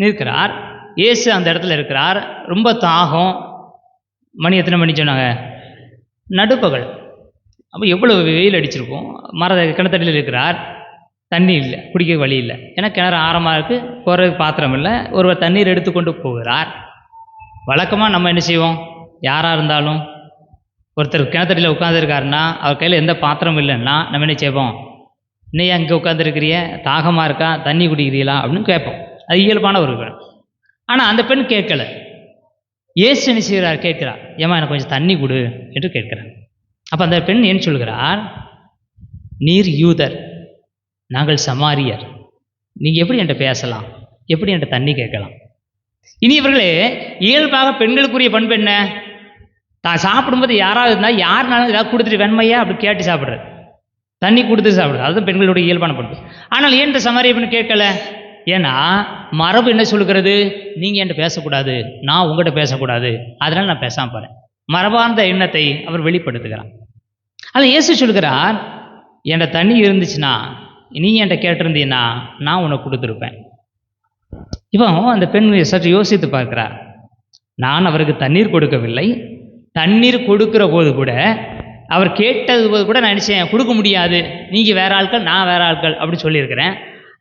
நிற்கிறார், இயேசு அந்த இடத்துல இருக்கிறார், ரொம்ப தாகம். மணி எத்தனை மணி சொன்னாங்க? நடுப்பகல். அப்போ எவ்வளோ வெயில் அடிச்சிருக்கும். கிணத்தடியில் இருக்கிறார், தண்ணி இல்லை, குடிக்க வழி இல்லை. ஏன்னா கிணறு ஆரமாக இருக்குது, போகிறதுக்கு பாத்திரம் இல்லை. ஒருவர் தண்ணீர் எடுத்துக்கொண்டு போகிறார். வழக்கமாக நம்ம என்ன செய்வோம், யாராக இருந்தாலும் ஒருத்தர் கிணத்தடியில் உட்காந்துருக்காருன்னா அவர் கையில் எந்த பாத்திரம் இல்லைன்னா நம்ம என்ன செய்வோம், இன்னையா இங்கே உட்காந்துருக்கிறிய, தாகமாக இருக்கா, தண்ணி குடிக்கிறீங்களா அப்படின்னு கேட்போம். அது இயல்பான ஒரு பெண். ஆனால் அந்த பெண் கேட்கல. இயேசு என்ன செய்கிறார், கேட்கிறார், ஏமா எனக்கு கொஞ்சம் தண்ணி கொடு என்று கேட்கிறார். அப்போ அந்த பெண் ஏன் சொல்கிறார், நீர் யூதர், நாங்கள் சமாரியர், நீங்கள் எப்படி என்கிட்ட பேசலாம், எப்படி என்கிட்ட தண்ணி கேட்கலாம்? இனி இவர்களே இயல்பாக பெண்களுக்குரிய பண்பு என்ன, தான் சாப்பிடும்போது யாராவது இருந்தால் யாருனாலும் ஏதாவது கொடுத்துட்டு வெண்மையா அப்படி கேட்டு சாப்பிட்றது, தண்ணி கொடுத்து சாப்பிடுறது, அதுதான் பெண்களுடைய இயல்பான பண்பு. ஆனால் ஏன் இந்த சமாரிய பெண் கேட்கல? ஏன்னா மரபு என்ன சொல்லுகிறது, நீங்கள் என்கிட்ட பேசக்கூடாது, நான் உங்கள்கிட்ட பேசக்கூடாது, அதனால் நான் பேசாமல் போகிறேன். மரபார்ந்த எண்ணத்தை அவர் வெளிப்படுத்துகிறார். அதில் இயேசு சொல்கிறார், என்கிட்ட தண்ணி இருந்துச்சுன்னா நீ என்கிட்ட கேட்டிருந்தீன்னா நான் உனக்கு கொடுத்துருப்பேன். இப்போ அந்த பெண் சற்று யோசித்து பார்க்கிறார். நான் அவருக்கு தண்ணீர் கொடுக்கவில்லை, தண்ணீர் கொடுக்கிற போது கூட அவர் கேட்டது போது கூட நான் நினச்சேன் கொடுக்க முடியாது, நீங்கள் வேற ஆட்கள் நான் வேற ஆட்கள் அப்படி சொல்லியிருக்கிறேன்.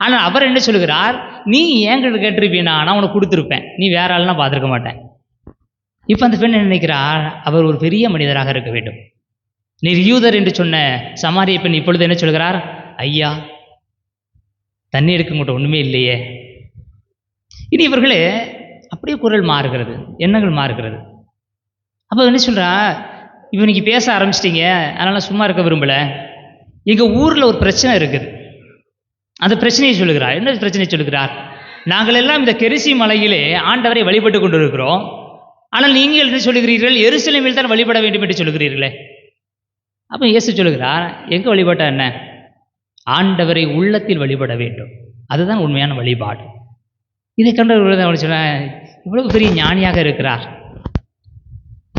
ஆனால் அவர் என்ன சொல்லுகிறார், நீ என்கிட்ட கேட்டிருப்பீனா நான் உனக்கு கொடுத்துருப்பேன், நீ வேற ஆள்னா பார்த்துருக்க மாட்டேன். இப்போ அந்த பெண் என்ன நினைக்கிறார், அவர் ஒரு பெரிய மனிதராக இருக்க வேண்டும். நீர் யூதர் என்று சொன்ன சமாரிய பெண் இப்பொழுது என்ன சொல்கிறார், ஐயா தண்ணி எடுக்க உங்கள்கிட்ட ஒன்றுமே இல்லையே. இனி இவர்களே அப்படியே குரல் மாறுகிறது, எண்ணங்கள் மாறுகிறது. அப்போ என்ன சொல்கிறா, இப்போ நீங்கள் பேச ஆரம்பிச்சிட்டிங்க, அதனால் சும்மா இருக்க விரும்பலை. எங்கள் ஊரில் ஒரு பிரச்சனை இருக்குது, அந்த பிரச்சனையை சொல்லுகிறார். என்ன பிரச்சனையை சொல்லுகிறார், நாங்கள் எல்லாம் இந்த கெரிசி மலையிலே ஆண்டவரை வழிபட்டு கொண்டு இருக்கிறோம், ஆனால் நீங்கள் என்ன சொல்லுகிறீர்கள், எருசலேமில் தான் வழிபட வேண்டும் என்று சொல்லுகிறீர்களே. அப்போ இயேசு சொல்லுகிறார், எங்கே வழிபட்டா என்ன, ஆண்டவரை உள்ளத்தில் வழிபட வேண்டும், அதுதான் உண்மையான வழிபாடு. இதை கண்டு சொன்ன இவ்வளவு பெரிய ஞானியாக இருக்கிறார்,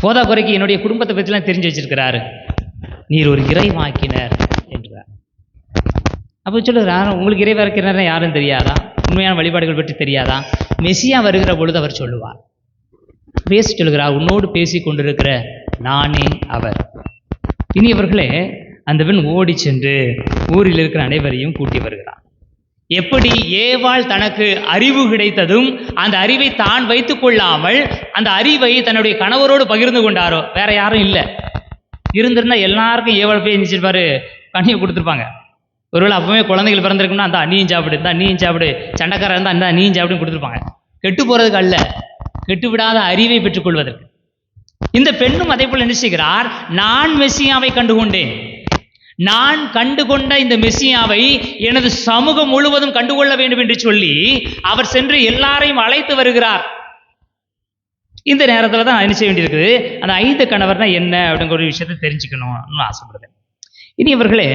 போதா குறைக்கு என்னுடைய குடும்பத்தை பற்றிலாம் தெரிஞ்சு வச்சிருக்கிறாரு, நீர் ஒரு இறைவாக்கினர் என்றார். அப்போ சொல்லுகிறார், உங்களுக்கு இறைவாக்கினர் யாரும் தெரியாதா, உண்மையான வழிபாடுகள் பற்றி தெரியாதா, மெசியா வருகிற பொழுது அவர் சொல்லுவார். பேசி சொல்லுகிறார், உன்னோடு பேசி கொண்டிருக்கிற நானே அவர். இனி அவர்களே அந்த பெண் ஓடி சென்று ஊரில் இருக்கிற அனைவரையும் கூட்டி வருகிறார். எப்படி ஏவாள் தனக்கு அறிவு கிடைத்ததும் அந்த அறிவை தான் வைத்துக் கொள்ளாமல் அந்த அறிவை தன்னுடைய கணவரோடு பகிர்ந்து கொண்டாரோ, வேற யாரும் இல்லை. இருந்திருந்தா எல்லாருக்கும் ஏவாள் போய் நினைச்சிருப்பாரு, கனியை கொடுத்துருப்பாங்க. ஒருவேளை அப்பவே குழந்தைகள் பிறந்திருக்குன்னா அந்த நீயும் சாப்பிடு, இந்த நீயும் சாப்பிடு, சண்டைக்காரன் இருந்தால் அந்த நீயும் சாப்பிடுன்னு கொடுத்துருப்பாங்க. கெட்டு போறதுக்கு அல்ல, கெட்டு விடாத அறிவை பெற்றுக்கொள்வதற்கு. இந்த பெண்ணும் அதே போல நினைச்சுகிறார், நான் மெசியாவை கண்டுகொண்டேன், நான் கண்டுகொண்ட இந்த மெசியாவை எனது சமூகம் முழுவதும் கண்டுகொள்ள வேண்டும் என்று சொல்லி அவர் சென்று எல்லாரையும் அழைத்து வருகிறார். இந்த நேரத்தில் தான் என்ன செய்ய வேண்டியிருக்குது, அந்த 5 கணவர்னா என்ன அப்படிங்கிற ஒரு விஷயத்தை தெரிஞ்சுக்கணும்னு ஆசைப்படுறேன். இனி இவர்களே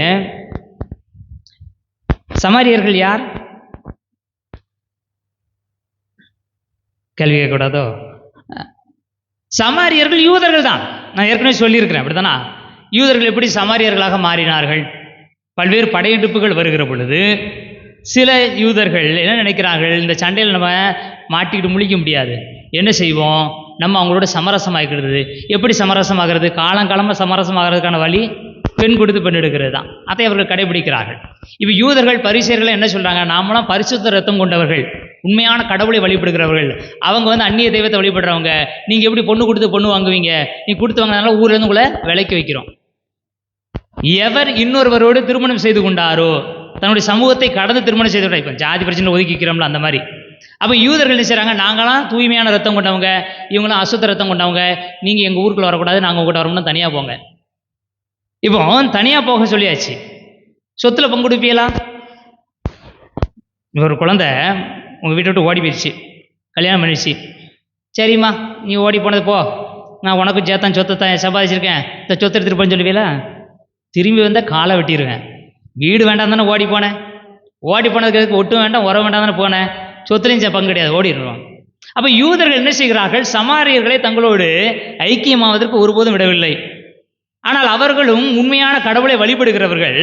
சமாரியர்கள் யார், கேள்வி கேட்கக்கூடாதோ? சமாரியர்கள் யூதர்கள் தான், நான் ஏற்கனவே சொல்லியிருக்கிறேன். அப்படித்தானா? யூதர்கள் எப்படி சமாரியர்களாக மாறினார்கள்? பல்வேறு படையெடுப்புகள் வருகிற பொழுது சில யூதர்கள் என்ன நினைக்கிறார்கள், இந்த சண்டையில் நம்ம மாட்டிக்கிட்டு முழிக்க முடியாது, என்ன செய்வோம், நம்ம அவங்களோட சமரசமாகிறது. எப்படி சமரசமாகிறது, காலங்காலமாக சமரசமாகிறதுக்கான வழி பெண் கொடுத்து பெண் எடுக்கிறது தான். அதை அவர்கள் கடைபிடிக்கிறார்கள். இப்போ யூதர்கள் பரிசேயர்கள் என்ன சொல்கிறாங்க, நாமெல்லாம் பரிசுத்த ரத்தம் கொண்டவர்கள், உண்மையான கடவுளை வழிபடுகிறவர்கள், அவங்க அந்நிய தெய்வத்தை வழிபடுறவங்க, நீங்கள் எப்படி பொண்ணு கொடுத்து பொண்ணு வாங்குவீங்க, நீ கொடுத்து வாங்கினால ஊர்லேருந்து உங்களை விலைக்கு வைக்கிறோம். எவர் இன்னொருவரோடு திருமணம் செய்து கொண்டாரோ, தன்னுடைய சமூகத்தை கடந்து திருமணம் செய்து கொண்டார், இப்போ ஜாதி பிரச்சனை ஒதுக்கி வைக்கிறோம்ல அந்த மாதிரி. அப்போ யூதர்கள் என்ன செய்கிறாங்க, நாங்களாம் தூய்மையான ரத்தம் கொண்டவங்க, இவங்களாம் அசுத்த ரத்தம் கொண்டவங்க, நீங்கள் எங்கள் ஊருக்குள்ள வரக்கூடாது, நாங்கள் உங்கள்கிட்ட வரணும்னா தனியாக போங்க. இப்போ தனியாக போக சொல்லியாச்சு, சொத்துல பங்கு கொடுப்பீங்களா? ஒரு குழந்தை உங்கள் வீட்டை விட்டு ஓடி போயிடுச்சு, கல்யாணம் பண்ணிடுச்சு, சரிம்மா நீ ஓடி போனது போ, நான் உனக்கும் சேர்த்தான் சொத்தை சம்பாதிச்சிருக்கேன், இந்த சொத்தை எடுத்துகிட்டு போன்னு சொல்லுவீங்களா? திரும்பி வந்தால் காலை வெட்டிடுவேன். வீடு வேண்டாம் தானே ஓடி போனேன், ஓடி போனதுக்கு ஒட்டும் வேண்டாம் உரம் வேண்டாம் தானே போனேன், சொத்துலையும் பங்கு கிடையாது, ஓடிடுவோம். அப்போ யூதர்கள் என்ன செய்கிறார்கள், சமாரியர்களை தங்களோடு ஐக்கியமாவதற்கு ஒருபோதும் விடவில்லை. ஆனால் அவர்களும் உண்மையான கடவுளை வழிபடுகிறவர்கள்,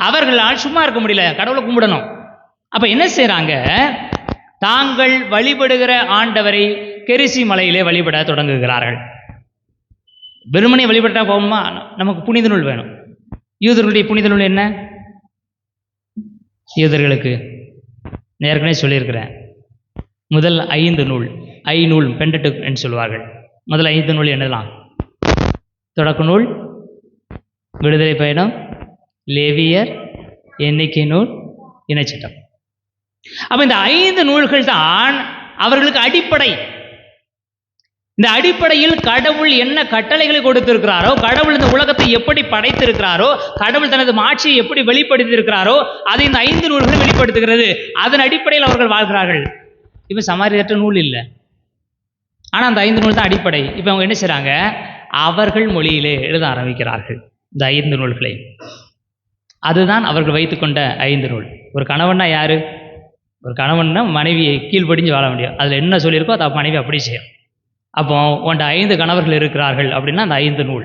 அவர்களால் சும்மா இருக்க முடியல, கடவுளை கும்பிடணும். அப்போ என்ன செய்கிறாங்க, தாங்கள் வழிபடுகிற ஆண்டவரை கெரிசி மலையிலே வழிபட தொடங்குகிறார்கள். வெறுமனை வழிபட்டா போகுமா, நமக்கு புனித நூல் வேணும். யூதர்களுடைய புனித நூல் என்ன? யூதர்களுக்கு ஏற்கனவே சொல்லியிருக்கிறேன், முதல் 5 நூல், ஐநூல் பெண்டெடுக் என்று சொல்வார்கள். முதல் 5 நூல் என்னலாம்? தொடக்க நூல், விடுதலை பயணம், லேவியர், எண்ணிக்கை நூல், இணைச்சட்டம். அப்போ இந்த 5 நூல்கள் தான் அவர்களுக்கு அடிப்படை. இந்த அடிப்படையில் கடவுள் என்ன கட்டளைகளை கொடுத்திருக்கிறாரோ, கடவுள் இந்த உலகத்தை எப்படி படைத்திருக்கிறாரோ, கடவுள் தனது ஆட்சியை எப்படி வெளிப்படுத்தியிருக்கிறாரோ, அதை இந்த 5 நூல்களும் வெளிப்படுத்துகிறது. அதன் அடிப்படையில் அவர்கள் வாழ்கிறார்கள். இப்போ சமாரியற்ற நூல் இல்லை, ஆனால் அந்த 5 நூல் தான் அடிப்படை. இப்போ அவங்க என்ன செய்கிறாங்க, அவர்கள் மொழியிலே எழுத ஆரம்பிக்கிறார்கள் இந்த 5 நூல்களை. அதுதான் அவர்கள் வைத்துக்கொண்ட 5 நூல். ஒரு கணவன்னா யாரு? ஒரு கணவன்னா மனைவியை கீழ்ப்படிஞ்சு வாழ முடியும், அதில் என்ன சொல்லியிருக்கோ அதை மனைவி அப்படி செய்யும். அப்போ உன்ட்ட 5 கணவர்கள் இருக்கிறார்கள் அப்படின்னா அந்த 5 நூல்.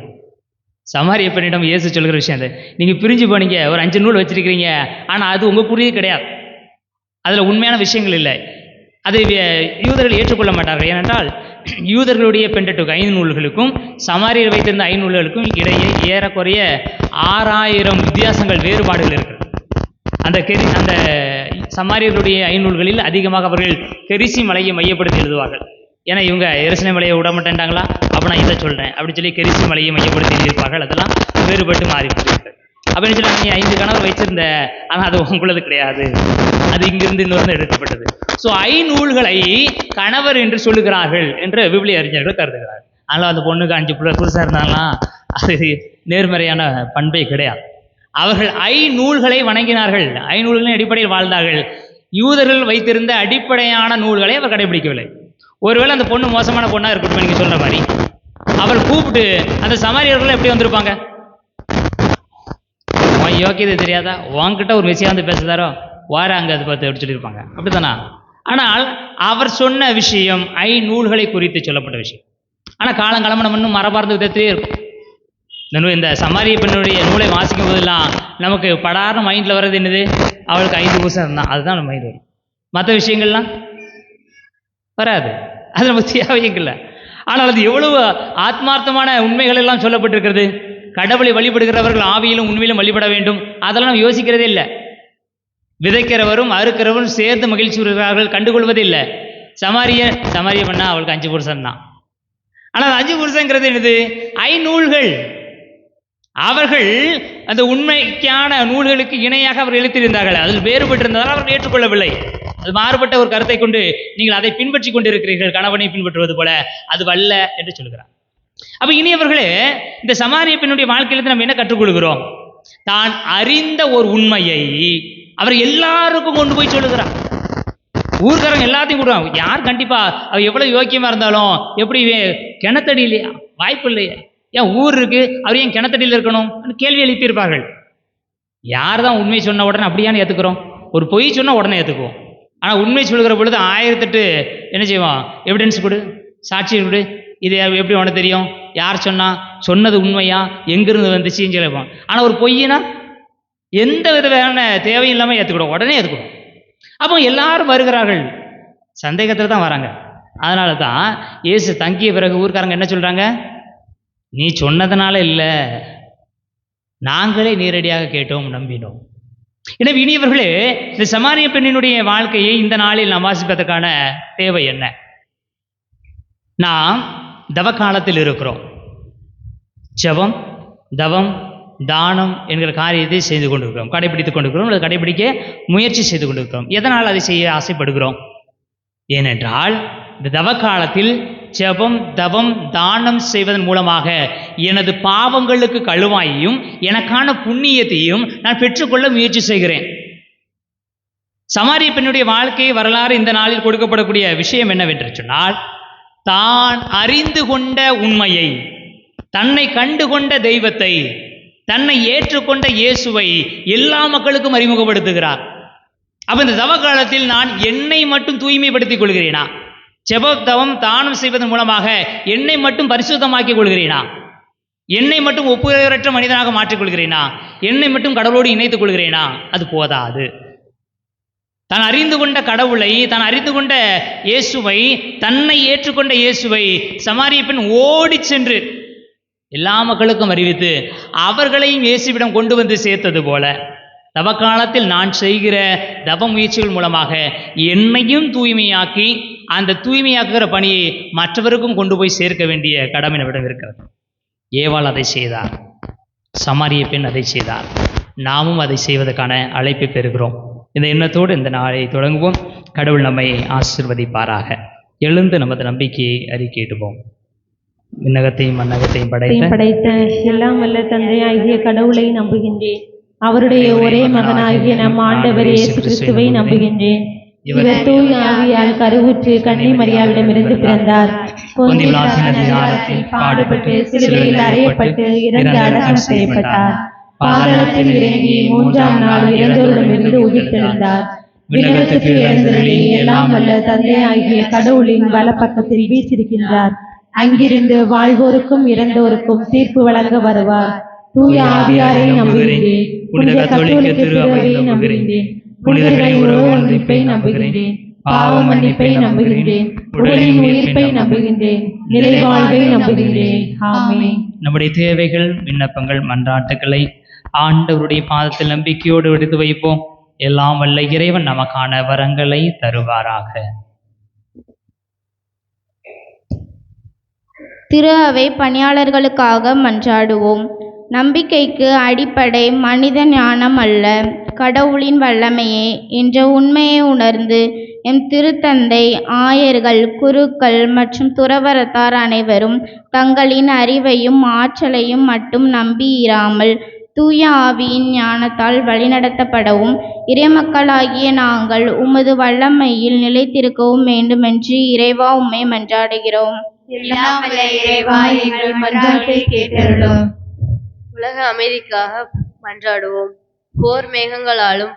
சமாரிய பெண்ணிடம் இயேசு சொல்கிற விஷயம் அது. நீங்கள் பிரிஞ்சு போனீங்க, ஒரு 5 நூல் வச்சிருக்கிறீங்க, ஆனால் அது உங்கள் குறியே கிடையாது, அதில் உண்மையான விஷயங்கள் இல்லை. அதை யூதர்கள் ஏற்றுக்கொள்ள மாட்டார்கள். ஏனென்றால் யூதர்களுடைய பெண்டட்டுக்கு 5 நூல்களுக்கும் சமாரியர் வைத்திருந்த 5 நூல்களுக்கும் இடையே ஏறக்குறைய 6000 வித்தியாசங்கள் வேறுபாடுகள் இருக்கிறது. அந்த சமாரியர்களுடைய 5 நூல்களில் அதிகமாக அவர்கள் கெரிசி மலையை மையப்படுத்தி எழுதுவார்கள். ஏன்னா இவங்க எருசலேம் மலையை விட மாட்டேன்ட்டாங்களா, அப்போ நான் இதை சொல்கிறேன் அப்படின்னு சொல்லி கெரிசி மலையை மையப்படுத்தி எழுதியிருப்பார்கள். அதெல்லாம் வேறுபட்டு மாறிவிட்டு அப்படின்னு சொல்லி நீ 5 கணவர் வச்சிருந்த, ஆனால் அது உங்களது கிடையாது, அது இங்கிருந்து இன்னொரு எடுக்கப்பட்டது. ஸோ 5 நூல்களை கணவர் என்று சொல்லுகிறார்கள் என்று விவிலிய அறிஞர்கள் கருதுகிறார்கள். அதனால் அந்த பொண்ணுக்கு 5 புருஷன் இருந்தாலாம், அது நேர்மறையான பண்பே கிடையாது. அவர்கள் 5 நூல்களை வணங்கினார்கள், 5 நூல்களின் அடிப்படையில் வாழ்ந்தார்கள். யூதர்கள் வைத்திருந்த அடிப்படையான நூல்களை அவர் கடைபிடிக்கவில்லை. ஒருவேளை அந்த பொண்ணு மோசமான பொண்ணாக இருக்கட்டும், நீங்கள் சொல்கிற மாதிரி அவள் கூப்பிட்டு அந்த சமாரியர்கள் எப்படி வந்திருப்பாங்க? உன் யோக்கியதை தெரியாதா, உன்கிட்ட ஒரு விஷயம் வந்து பேசுதாரோ வார அங்கே அதை பார்த்து அப்படி சொல்லியிருப்பாங்க, அப்படித்தானா? ஆனால் அவர் சொன்ன விஷயம் 5 நூல்களை குறித்து சொல்லப்பட்ட விஷயம். ஆனால் காலங்காலமாக நம்ம இன்னும் மரபார்ந்த விதத்திலே இருக்கும். இந்த சமாரிய பெண்ணுடைய நூலை வாசிக்கும் போதெல்லாம் நமக்கு படார்னு மைண்டில் வர்றது என்னது, அவளுக்கு 5 புருஷன் தான், அதுதான் நம்ம மைண்ட் வரும். மற்ற விஷயங்கள்லாம் வராது, அது நமக்கு தேவையும் இல்லை. ஆனால் அது எவ்வளவு ஆத்மார்த்தமான உண்மைகள் எல்லாம் சொல்லப்பட்டிருக்கிறது. கடவுளை வழிபடுகிறவர்கள் ஆவியிலும் உண்மையிலும் வழிபட வேண்டும், அதெல்லாம் நம்ம யோசிக்கிறதே இல்லை. விதைக்கிறவரும் அறுக்கிறவரும் சேர்ந்து மகிழ்ச்சி வருகிறார்கள், கண்டுகொள்வதே இல்லை. சமாரிய பண்ணா அவளுக்கு 5 புருஷன் தான். ஆனால் 5 புருஷங்கிறது என்னது? 5 நூல்கள். அவர்கள் அந்த உண்மைக்கான நூல்களுக்கு இணையாக அவர் எழுத்திருந்தார்கள். அதில் வேறுபட்டிருந்ததால் அவர்கள் ஏற்றுக்கொள்ளவில்லை. அது மாறுபட்ட ஒரு கருத்தை கொண்டு நீங்கள் அதை பின்பற்றி கொண்டிருக்கிறீர்கள், கணவனை பின்பற்றுவது போல, அது வல்ல என்று சொல்கிறார். அப்ப இனியவர்களே, இந்த சமாரிய பெண்ணுடைய வாழ்க்கையிலிருந்து நம்ம என்ன கற்றுக்கொள்கிறோம்? தான் அறிந்த ஒரு உண்மையை அவர் எல்லாருக்கும் கொண்டு போய் சொல்லுகிறார். ஊர்க்காரங்க எல்லாத்தையும் கொடுவாங்க. யார் கண்டிப்பா அவ எவ்வளவு யோக்கியமா இருந்தாலும் எப்படி கிணத்தடி இல்லையா, வாய்ப்பு இல்லையா, ஏன் ஊர் இருக்கு, அவர் ஏன் கிணத்தடியில் இருக்கணும் கேள்வி எழுப்பியிருப்பார்கள். யார் தான் உண்மை சொன்ன உடனே அப்படியானு ஏற்றுக்கிறோம்? ஒரு பொய் சொன்னால் உடனே ஏற்றுக்குவோம். ஆனால் உண்மை சொல்கிற பொழுது 1008 என்ன செய்வோம்? எவிடன்ஸ் கொடு, சாட்சி கொடு, இது எப்படி உனக்கு தெரியும், யார் சொன்னா, சொன்னது உண்மையா, எங்கிருந்து வந்துச்சுன்னு சொல்லிப்போம். ஆனால் ஒரு பொய்யினா எந்த விதமான தேவையும் இல்லாமல் ஏற்றுக்கிடும், உடனே ஏற்றுக்கிடும். அப்போ எல்லாரும் வருகிறார்கள், சந்தேகத்தில் தான் வராங்க. அதனால தான் இயேசு தங்கிய பிறகு ஊர்க்காரங்க என்ன சொல்கிறாங்க? நீ சொன்னதுனால இல்லை, நாங்களே நேரடியாக கேட்டோம், நம்பினோம். எனவே இனியவர்களே, இந்த சமாரிய பெண்ணினுடைய வாழ்க்கையை இந்த நாளில் நாம் வாசிப்பதற்கான தேவை என்ன? நாம் தவ காலத்தில் இருக்கிறோம். ஜெபம், தவம், தானம் என்கிற காரியத்தை செய்து கொண்டிருக்கிறோம், கடைபிடித்துக் கொண்டிருக்கிறோம், அதை கடைபிடிக்க முயற்சி செய்து கொண்டிருக்கிறோம். எதனால் அதை செய்ய ஆசைப்படுகிறோம்? ஏனென்றால் இந்த தவ காலத்தில் ஜெபம், தவம், தானம் செய்வதன் மூலமாக எனது பாவங்களுக்கு கழுவாயையும் எனக்கான புண்ணியத்தையும் நான் பெற்றுக்கொள்ள முயற்சி செய்கிறேன். சமாரிய பெண்ணுடைய வாழ்க்கை வரலாறு இந்த நாளில் கொடுக்கப்படக்கூடிய விஷயம் என்னவென்று சொன்னால், தான் அறிந்து கொண்ட உண்மையை, தன்னை கண்டுகொண்ட தெய்வத்தை, தன்னை ஏற்றுக்கொண்ட இயேசுவை எல்லா மக்களுக்கும் அறிமுகப்படுத்துகிறார். அப்ப இந்த தவ காலத்தில் நான் என்னை மட்டும் தூய்மைப்படுத்திக் கொள்கிறேனா? ஜெபம், தானம் செய்வதன் மூலமாக என்னை மட்டும் பரிசுத்தமாக்கிக் கொள்கிறேனா? என்னை மட்டும் ஒப்புரவற்ற மனிதனாக மாற்றிக்கொள்கிறேனா? என்னை மட்டும் கடவுளோடு இணைத்துக் கொள்கிறேனா? அது போதாது. தான் அறிந்து கொண்ட கடவுளை, தான் அறிந்து கொண்ட இயேசுவை, தன்னை ஏற்றுக்கொண்ட இயேசுவை சமாரிய பெண் ஓடி சென்று எல்லா மக்களுக்கும் அறிவித்து அவர்களையும் இயேசுவிடம் கொண்டு வந்து சேர்த்தது போல, தவக்காலத்தில் நான் செய்கிற தவ முயற்சிகள் மூலமாக என்னையும் தூய்மையாக்கி அந்த தூய்மையாக்குகிற பணியை மற்றவருக்கும் கொண்டு போய் சேர்க்க வேண்டிய கடமை நம்மிடம் இருக்கிறது. ஏவாள் அதை செய்தார், சமாரிய பெண் அதை செய்தார். நாமும் அதை செய்வதற்கான அழைப்பை பெறுகிறோம். இந்த எண்ணத்தோடு இந்த நாளை தொடங்குவோம். கடவுள் நம்மை ஆசீர்வதிப்பாராக. எழுந்து நமது நம்பிக்கையை அறிக்கையிடுவோம். விண்ணகத்தையும் மண்ணகத்தையும் படைத்த எல்லாம் வல்ல தந்தையாகிய கடவுளை நம்புகின்றேன். அவருடைய ஒரே மகனாகிய நம் ஆண்டவர் இயேசு கிறிஸ்துவை நம்புகின்றேன். இவர் தூய ஆவியால் கருவுற்று கன்னி மரியாவிடமிருந்து பிறந்தார். பாடுபட்டு சிலுவையில் அறையப்பட்டு இறந்து அடக்கம் செய்யப்பட்டார். பாதாளத்தில் இறங்கி 3ஆம் நாள் இறந்தோரிடமிருந்து உயிர்த்தெழுந்தார். விண்ணகத்துக்கு எழுந்தருளி எல்லாம் வல்ல தந்தையாகிய கடவுளின் வலப்பக்கத்தில் வீற்றிருக்கின்றார். அங்கிருந்து வாழ்வோருக்கும் இறந்தோருக்கும் தீர்ப்பு வழங்க வருவார். தூய ஆவியாரை நம்புகின்றேன். புனித கத்தோலிக்க திருச்சபையை நம்புகின்றேன். புனிதர்களின் உறவு ஒன்றிப்பை நம்புகின்றேன். பாவ மன்னிப்பை நம்புகின்றேன். உடலின் உயிர்ப்பை நம்புகின்றேன், நிலைவாழ்வை நம்புகின்றேன். ஆமென். நம்முடைய தேவைகள், விண்ணப்பங்கள், மன்றாட்டுக்களை ஆண்டவருடைய பாதத்தில் நம்பிக்கையோடு எடுத்து வைப்போம். எல்லாம் வல்ல இறைவன் நமக்கான வரங்களை தருவாராக. திரு அவை பணியாளர்களுக்காக மன்றாடுவோம். நம்பிக்கைக்கு அடிப்படை மனித ஞானம் அல்ல, கடவுளின் வல்லமையே என்ற உண்மையை உணர்ந்து எம் திருத்தந்தை, ஆயர்கள், குருக்கள் மற்றும் துறவரத்தார் அனைவரும் தங்களின் அறிவையும் ஆற்றலையும் மட்டும் நம்பி இராமல் தூய ஆவியின் ஞானத்தால் வழிநடத்தப்படவும் இறைமக்களாகிய நாங்கள் உமது வல்லமையில் நிலைத்திருக்கவும் வேண்டுமென்று இறைவா உம்மை மன்றாடுகிறோம். எல்லாம் வல்ல இறைவா, எங்கள் மன்றாட்டை கேட்டருளும். உலக அமைதிக்காக மன்றாடுவோம். போர் மேகங்களாலும்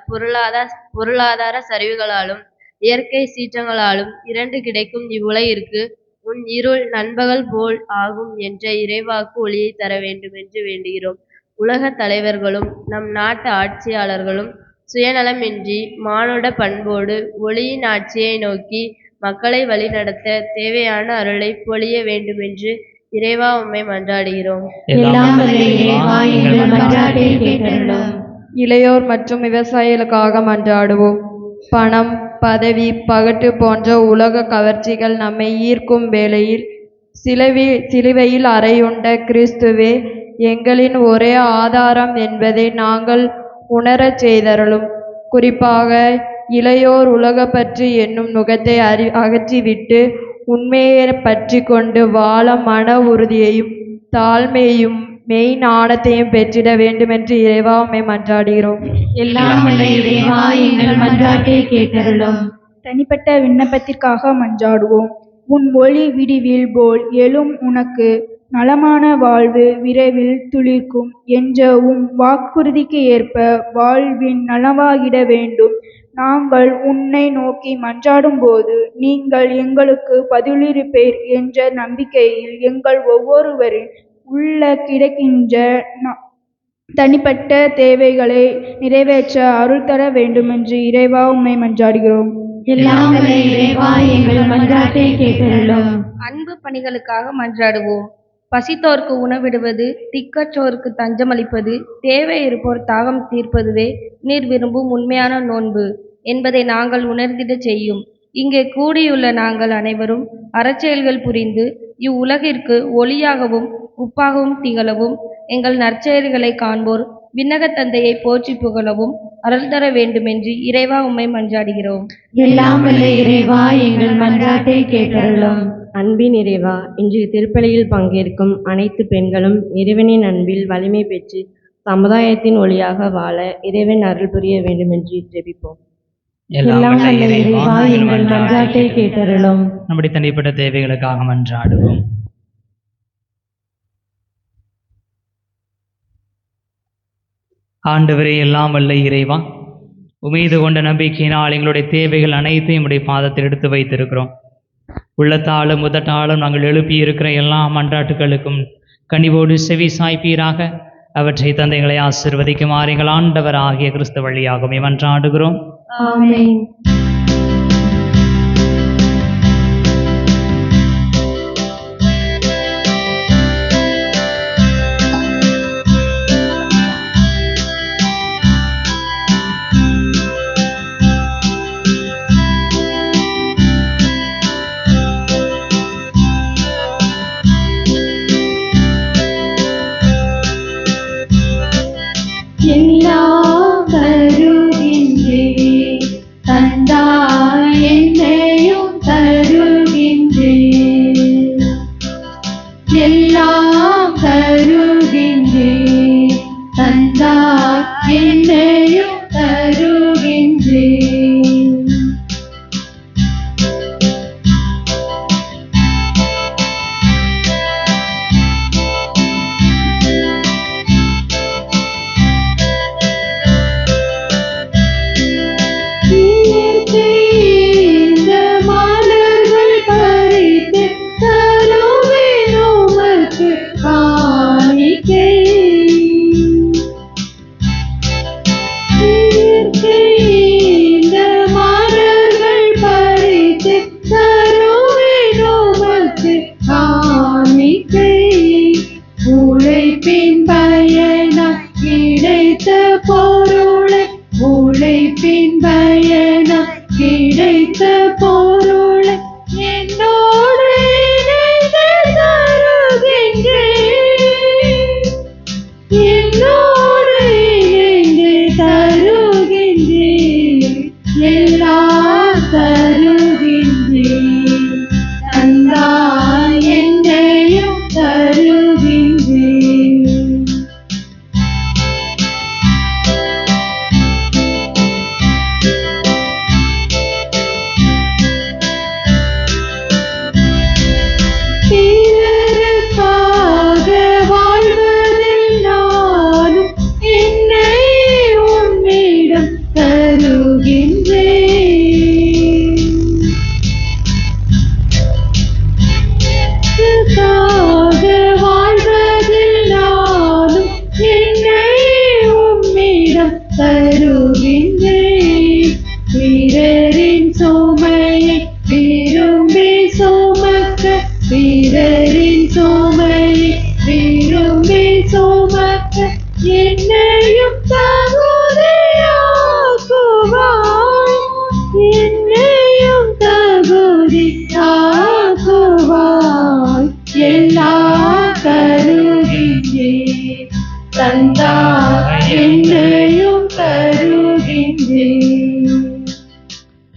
பொருளாதார சரிவுகளாலும் இயற்கை சீற்றங்களாலும் இரண்டு கிடைக்கும் இவ்வுலகிற்கு உன் இருள் நண்பகல் போல் ஆகும் என்ற இறைவாக்கு ஒளியை தர வேண்டும் என்று வேண்டுகிறோம். உலக தலைவர்களும் நம் நாட்டு ஆட்சியாளர்களும் சுயநலமின்றி மானுட பண்போடு ஒளியின் ஆட்சியை நோக்கி மக்களை வழிநடத்த தேவையான அருளை பொழிய வேண்டுமென்று இறைவா உம்மை மன்றாடுகிறோம். இளையோர் மற்றும் விவசாயிகளுக்காக மன்றாடுவோம். பணம், பதவி, பகட்டு போன்ற உலக கவர்ச்சிகள் நம்மை ஈர்க்கும் வேளையில் சிலுவையில் அறையுண்ட கிறிஸ்துவே எங்களின் ஒரே ஆதாரம் என்பதை நாங்கள் உணரச் செய்தருளும். குறிப்பாக இளையோர் உலகப்பற்று என்னும் நுகத்தை அகற்றிவிட்டு உண்மையை பற்றி கொண்டு வாழ மன உறுதியையும் தாழ்மையையும் மெய் நாணத்தையும் பெற்றிட வேண்டுமென்று இறைவா உம்மை மன்றாடுகிறோம். எல்லாம் வல்ல இறைவா, எங்கள் மன்றாட்டை கேட்டருளும். தனிப்பட்ட விண்ணப்பத்திற்காக மன்றாடுவோம். உன் ஒளி விடிவில் போல் எழும் உனக்கு நலமான வாழ்வு விரைவில் துளிர்க்கும் என்ற உம் வாக்குறுதிக்கு ஏற்ப வாழ்வின் நலவாகிட வேண்டும். நாங்கள் உன்னை நோக்கி மன்றாடும் போது நீங்கள் எங்களுக்கு பதிலளிப்பீர் என்ற நம்பிக்கையில் எங்கள் ஒவ்வொருவரின் உள்ள கிடைக்கின்ற தனிப்பட்ட தேவைகளை நிறைவேற்ற அருள் தர வேண்டுமென்று இறைவா உம்மை மன்றாடுகிறோம். எல்லாம் வல்ல இறைவா, எங்கள் மன்றாட்டை கேட்டருளும். அன்பு பணிகளுக்காக மன்றாடுவோம். பசித்தோர்க்கு உணவிடுவது, திக்கற்றோருக்கு தஞ்சமளிப்பது, தேவை இருப்போர் தாகம் தீர்ப்பதுவே நீர் விரும்பும் உண்மையான நோன்பு என்பதை நாங்கள் உணர்ந்திட செய்யும். இங்கே கூடியுள்ள நாங்கள் அனைவரும் அறச்செயல்கள் புரிந்து இவ்வுலகிற்கு ஒளியாகவும் உப்பாகவும் திகழவும் எங்கள் நற்செயல்களை காண்போர் விண்ணக தந்தையை போற்றி புகழவும் அருள் தர வேண்டுமென்று இறைவா உம்மை மன்றாடுகிறோம். எல்லாம் வல்ல இறைவா, எங்கள் மன்றாட்டை கேட்டருளும். அன்பின் இறைவா, இன்றைய திருப்பலியில் பங்கேற்கும் அனைத்து பெண்களும் இறைவனின் அன்பில் வலிமை பெற்று சமுதாயத்தின் ஒளியாக வாழ இறைவன் அருள் புரிய வேண்டுமென்று ஜெபிப்போம். எல்லாம் வல்ல இறைவா, எங்கள் மன்றாட்டை கேட்டருளும். நம்முடைய தனிப்பட்ட தேவைகளுக்காக மன்றாடுவோம். ஆண்டவரே, எல்லாம் வல்ல இறைவா, உமீது கொண்ட நம்பிக்கையினால் எங்களுடைய தேவைகள் அனைத்தையும் உடைய பாதத்தில் எடுத்து வைத்திருக்கிறோம். உள்ளத்தாலும் முதட்டாலும் நாங்கள் எழுப்பியிருக்கிற எல்லா மன்றாட்டுகளுக்கும் கனிவோடு செவி சாய்ப்பீராக. அவற்றை தந்தைகளை ஆசீர்வதிக்குமாறு எங்கள் ஆண்டவர் ஆகிய கிறிஸ்து வழியாகவே மன்றாடுகிறோம். ஆமென். எல்லாம் கருகின்றே தந்தா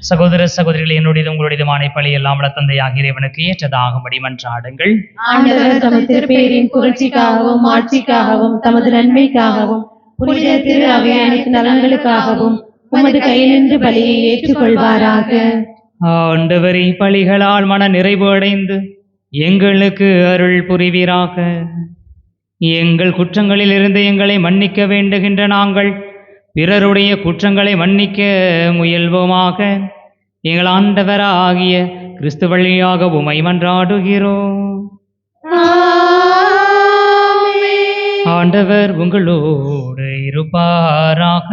சகோதர சகோதரிகள், என்னுடைய உங்களுடையதுமான பழி எல்லாம் தந்தையாக இறைவனுக்கு ஏற்றதாகும்படி மன்றாடுங்கள். ஆண்டவர் தமது திருப்பெயரின் புகழ்ச்சிக்காகவும் ஆட்சிக்காகவும் தமது நன்மைக்காகவும் புனித திரு அவை அனைத்து நலன்களுக்காகவும் உமது கையிலிருந்து பலியை ஏற்றுக்கொள்வாராக. ஆண்டவரே, பலிகளால் மன நிறைவு அடைந்து எங்களுக்கு அருள் புரிவீராக. எங்கள் குற்றங்களிலிருந்து எங்களை மன்னிக்க வேண்டுகின்ற நாங்கள் பிறருடைய குற்றங்களை மன்னிக்க முயல்வோமாக. எங்கள் ஆண்டவராகிய கிறிஸ்து வழியாக உம்மை மன்றாடுகிறோம். ஆண்டவர் உங்களோடு இருப்பாராக.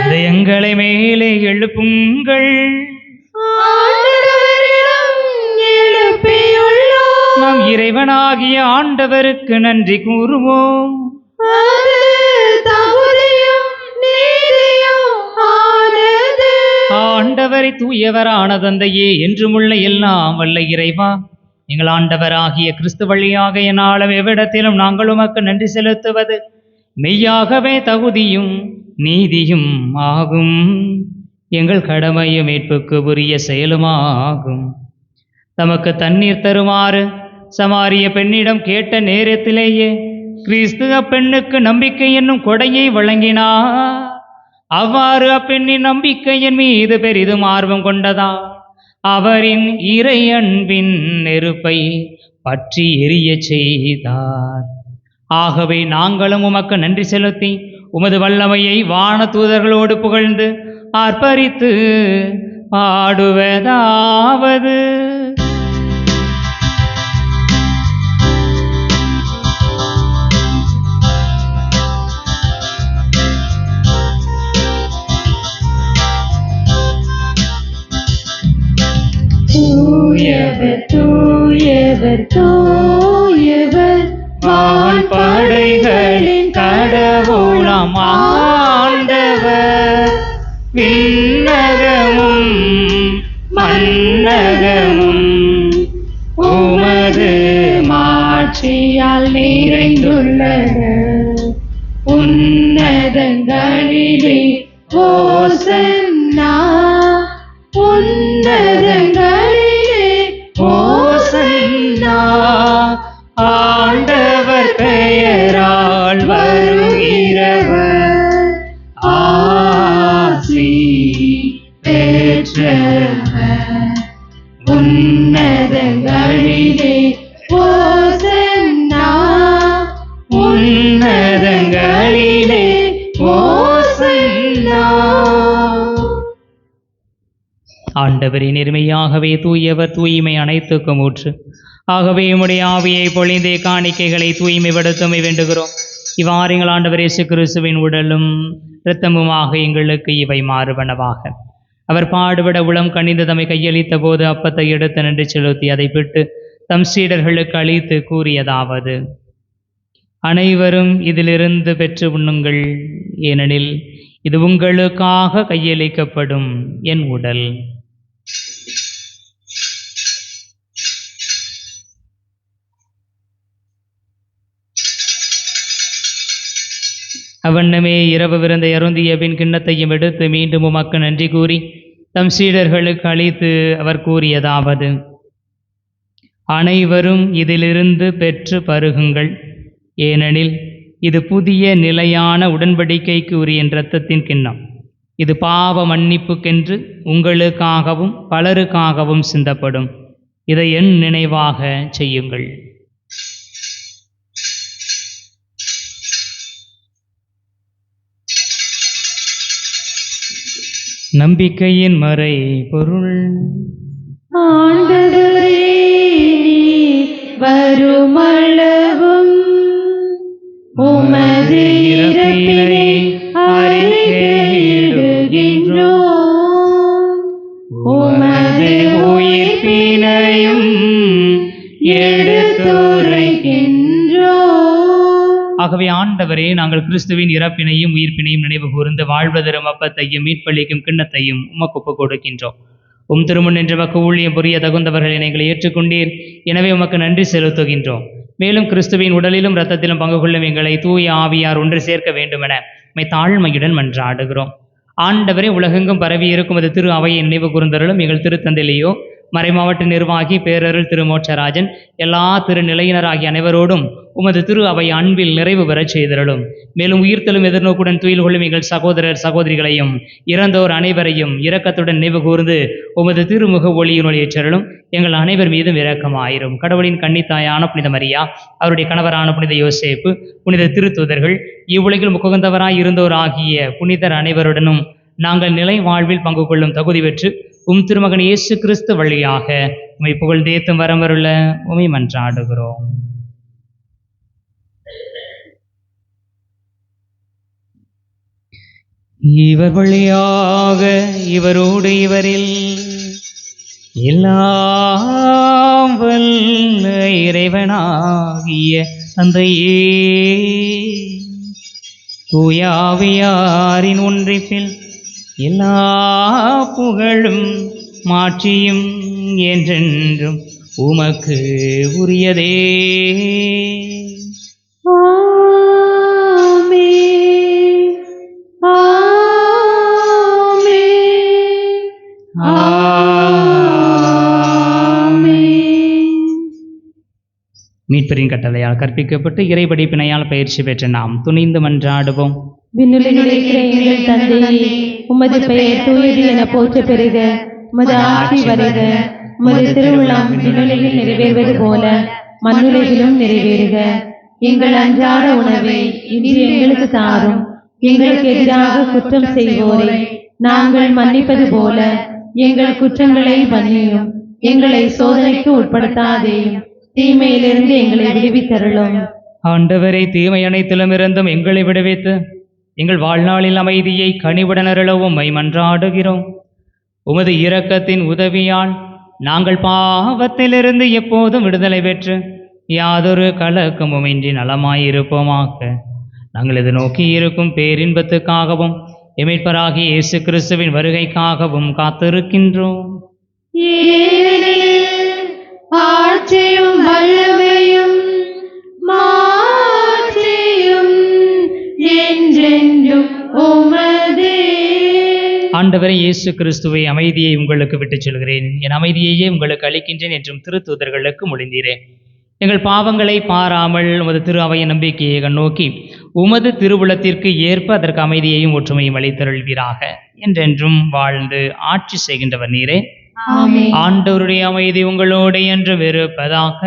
இதயங்களை மேலே எழுப்புங்கள். நாம் இறைவனாகிய ஆண்டவருக்கு நன்றி கூறுவோம். ஆண்டவரை தூயவரான தந்தையே, என்றுமுள்ள எல்லாம் வல்ல இறைவா, எங்கள் ஆண்டவராகிய கிறிஸ்து வழியாக என்னாலும் எவ்விடத்திலும் நாங்கள் உமக்கு நன்றி செலுத்துவது மெய்யாகவே தகுதியும் நீதியும் ஆகும். எங்கள் கடமையும் மீட்புக்கு உரிய செயலுமாகும். தமக்கு தண்ணீர் தருமாறு சமாரிய பெண்ணிடம் கேட்ட நேரத்திலேயே கிறிஸ்து அப்பெண்ணுக்கு நம்பிக்கை என்னும் கொடையை வழங்கினார். அவ்வாறு அப்பெண்ணின் நம்பிக்கையின் மீது பெரிதும் ஆர்வம் கொண்டதா அவரின் இறை அன்பின் நெருப்பை பற்றி எரிய செய்தார். ஆகவே நாங்களும் உமக்கு நன்றி செலுத்தி உமது வல்லமையை வான தூதர்களோடு புகழ்ந்து ஆர்ப்பரித்து பாடுவதாவது: தூயவர் தூயவர் தூயவர் வான்படைகளின் கடவுளாம் ஆண்டவர். விண்ணகமும் மண்ணகமும் உமது மாட்சியால் நிறைந்துள்ளன. உன்னதங்களிலே ஓசன்னா, உன்னதங்களிலே ஓசன்னா. ஆண்டவர் பெயரால் வருகிறவர் ஆசி பெற்றவர். உன்னதங்களிலே ஓசன்னா, உன்னதங்களிலே ஓசன்னா. ஆண்டவரே, நேர்மையாகவே தூயவர், தூய்மை அனைத்துக்கும் ஊற்று. ஆகவே உம்முடைய ஆவியை பொழிந்தே காணிக்கைகளை தூய்மைப்படுத்தமை வேண்டுகிறோம். இவ்வாறு எங்கள் ஆண்டவர் இயேசு கிறிஸ்துவின் உடலும் இரத்தமுமாக எங்களுக்கு இவை மாறுவனவாக. அவர் பாடுபட உளம் கனிந்து தம்மை கையளித்த போது அப்பத்தை எடுத்து நன்றி செலுத்தி அதை விட்டு தம் சீடர்களுக்கு அளித்து கூறியதாவது: அனைவரும் இதிலிருந்து பெற்று உண்ணுங்கள், ஏனெனில் இது உங்களுக்காக கையளிக்கப்படும் என் உடல். அவ்வண்ணமே இரவு விருந்தை அருந்திய பின் கிண்ணத்தையும் எடுத்து மீண்டும் உமக்கு நன்றி கூறி தம் சீடர்களுக்கு அளித்து அவர் கூறியதாவது: அனைவரும் இதிலிருந்து பெற்று பருகுங்கள், ஏனெனில் இது புதிய நிலையான உடன்படிக்கைக்கு உரிய இரத்தத்தின் கிண்ணம். இது பாவ மன்னிப்புக்கென்று உங்களுக்காகவும் பலருக்காகவும் சிந்தப்படும். இதை என் நினைவாக செய்யுங்கள். நம்பிக்கையின் மறை பொருள். ஆண்டவரே, வருமளவும் உமது இறப்பினை அறிக்கையிடுகின்றோம், உமது உயிர்ப்பினையும் எடுத்துரைக்கின்றோம். ஆகவே ஆண்டவரே, நாங்கள் கிறிஸ்துவின் இறப்பினையும் உயிர்ப்பினையும் நினைவு கூர்ந்து வாழ்வதரும் அப்பத்தையும் மீட்பளிக்கும் கிண்ணத்தையும் உமக்கு ஒப்புக் கொடுக்கின்றோம். திருமுன் என்று உமக்கு ஊழியம் புரிய தகுந்தவர்களை நீங்கள் ஏற்றுக்கொண்டீர். எனவே உமக்கு நன்றி செலுத்துகின்றோம். மேலும் கிறிஸ்துவின் உடலிலும் இரத்தத்திலும் பங்கு கொள்ளும் எங்களை தூய ஆவியார் ஒன்று சேர்க்க வேண்டுமென உம்மை தாழ்மையுடன் மன்றாடுகிறோம். ஆண்டவரே, உலகெங்கும் பரவி இருக்கும் அது திரு அவையை நினைவு கூர்ந்தருளும். எங்கள் திருத்தந்தையிலேயோ மறைமாவட்ட நிர்வாகி பேரருள் திருமோட்சராஜன் எல்லா திருநிலையினராகிய அனைவரோடும் உமது திரு அவை அன்பில் நிறைவு பெறச் செய்தருளும். மேலும் உயிர்த்தலும் எதிர்நோக்குடன் துயில் கொள்ளும் எங்கள் சகோதரர் சகோதரிகளையும் இறந்தோர் அனைவரையும் இரக்கத்துடன் நினைவு கூர்ந்து உமது திருமுக ஒளியினுள் ஏற்றருளும். எங்கள் அனைவர் மீதும் இரக்கமாயிரும். கடவுளின் கன்னித்தாயான புனித மரியா, அவருடைய கணவரான புனித யோசேப்பு, புனித திருத்தூதர்கள், இவ்வுலகில் முகந்தவராய் இருந்தோர் ஆகிய புனிதர் அனைவருடனும் நாங்கள் நிலை வாழ்வில் பங்கு கொள்ளும் தகுதி பெற்று திருமகன் இயேசு கிறிஸ்து வழியாக உம்மை புகழ்ந்தேத்தும் வரமருள உம்மை மன்றாடுகிறோம். இவர் வழியாக இவரோடு இவரில் எல்லாம் வல்ல இறைவனாகிய தந்தையே, தூய ஆவியாரின் ஒன்றிப்பில் எல்லா புகழும் மாட்சியும் என்றென்றும் உமக்கு உரியதே. மீட்பரின் கட்டளையால் கற்பிக்கப்பட்டு இறைபடிப்பினையால் பயிற்சி பெற்ற நாம் துணிந்து மன்றாடுவோம். விண்ணுலகில் இருக்கிற எங்கள் தந்தையே, உமது பெயர் தூயது என போற்ற பெறுக. உமது ஆட்சி வருக. உமது திருவுளம் விண்ணுலகில் நிறைவேறுவது போல மண்ணுலகிலும் நிறைவேறுக. எங்கள் அன்றாட உணவை இன்று எங்களுக்கு தாரும். எங்களுக்கு எதிராக குற்றம் செய்வோரை நாங்கள் மன்னிப்பது போல எங்கள் குற்றங்களை மன்னியும். எங்களை சோதனைக்கு உட்படுத்தாதேயும், தீமையிலிருந்து எங்களை விடுவித்தருளும். ஆண்டவரை, தீமை அனைத்திலும் இருந்தும் எங்களை விடுவித்து எங்கள் வாழ்நாளில் அமைதியை கனிவுடன் அருளவும் உம்மை மன்றாடுகிறோம். உமது இரக்கத்தின் உதவியால் நாங்கள் பாவத்திலிருந்து எப்போதும் விடுதலை பெற்று யாதொரு கலக்கமுமின்றி நலமாயிருப்போமாக. நாங்கள் இது நோக்கி இருக்கும் பேரின்பத்துக்காகவும் எமீட்பராகிய இயேசு கிறிஸ்துவின் வருகைக்காகவும் காத்திருக்கின்றோம். ஆட்சியும் வல்லமையும் மாட்சியும் என்றென்றும் உமதே. ஆண்டவரை இயேசு கிறிஸ்துவை, அமைதியை உங்களுக்கு விட்டுச் செல்கிறேன், என் அமைதியையே உங்களுக்கு அளிக்கின்றேன் என்றும் திருத்தூதர்களுக்கு மொழிந்தீரேன். எங்கள் பாவங்களை பாராமல் உமது திரு அவையின் நம்பிக்கையை கண்ணோக்கி உமது திருவுளத்திற்கு ஏற்ப அதற்கு அமைதியையும் ஒற்றுமையும் அளித்தருள்வீராக. என்றென்றும் வாழ்ந்து ஆட்சி செய்கின்றவர் நீரே. ஆண்டவருடைய அமைதி உங்களோடு என்று இருப்பதாக.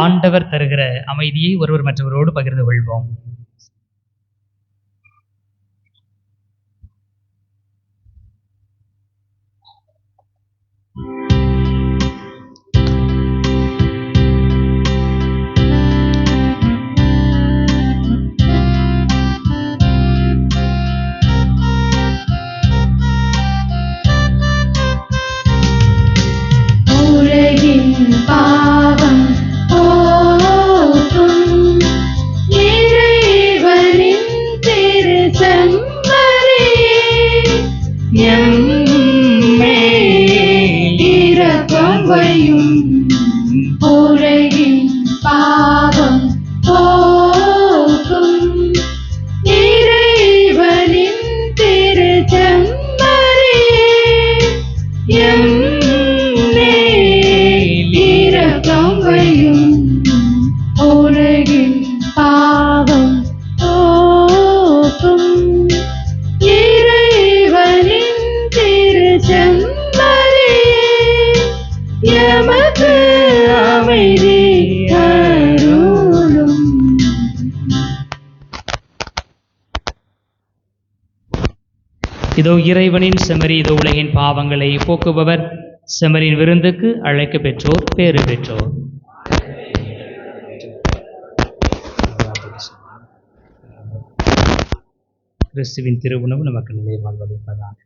ஆண்டவர் தருகிற அமைதியை ஒருவர் மற்றவரோடு பகிர்ந்து கொள்வோம். பாவம் போக்கும் இறைவனின் திரு செம்மறியே, எம்மேல் இரக்கம் வையும். உலகின் பாவம் போக்கும் இறைவனின் திரு செம்மறியே, உலகின் பாவம் போக்கும் இறைவனின் திரு செம்மறியே, எமக்கு அமைதி அருளும். இதோ இறைவனின் செம்மறி, இதோ உலகின் பாவங்களை போக்குபவர். செம்மறியின் விருந்துக்கு அழைக்க பெற்றோர் பேறு பெற்றோர். கிறிஸ்துவின் திருவுணவு நமக்கு நிலை வாழ்வளிப்பதாக.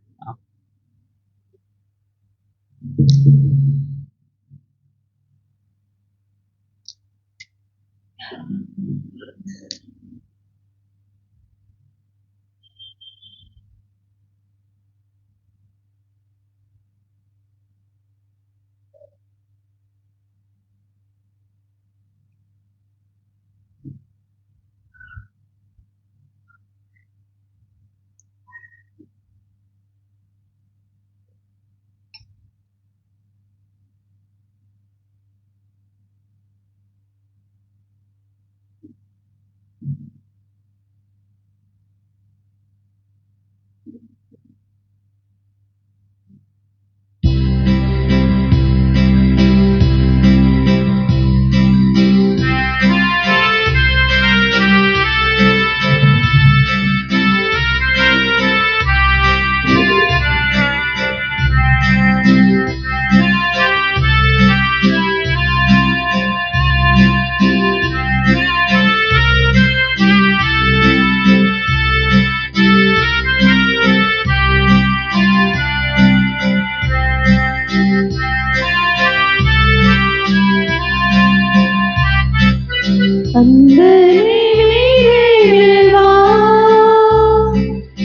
அன்பனே விரைவில் வா,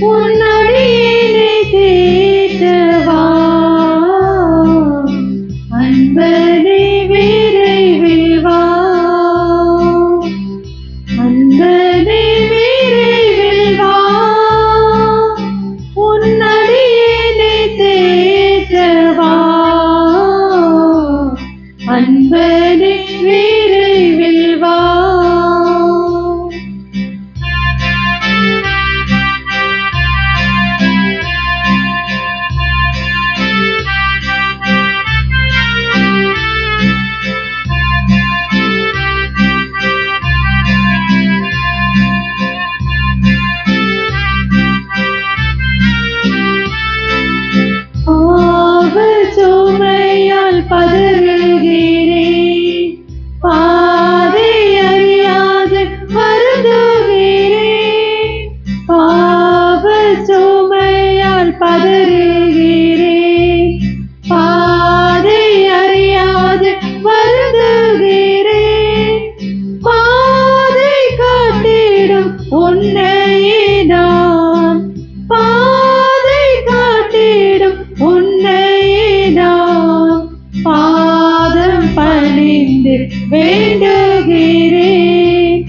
உன் அடியினை தேற்றவா. அன்பனே விரைவில் வா, அன்பனே விரைவில் வா, உன் அடியினை தேற்றவா. அன்பனே விரைவில் வா. பாவச் சுமையால் பதறுகிறேன், பாதை அறியாது வருந்துகிறேன். பாவச் சுமையால் பதறுகிறேன், பாதை அறியாது வருந்துகிறேன். பாதை காட்டிடும் உன்னையே நான், பாதை காட்டிடும் உன்னையே நான் பாதம் பணிந்து வேண்டுகிறேன்.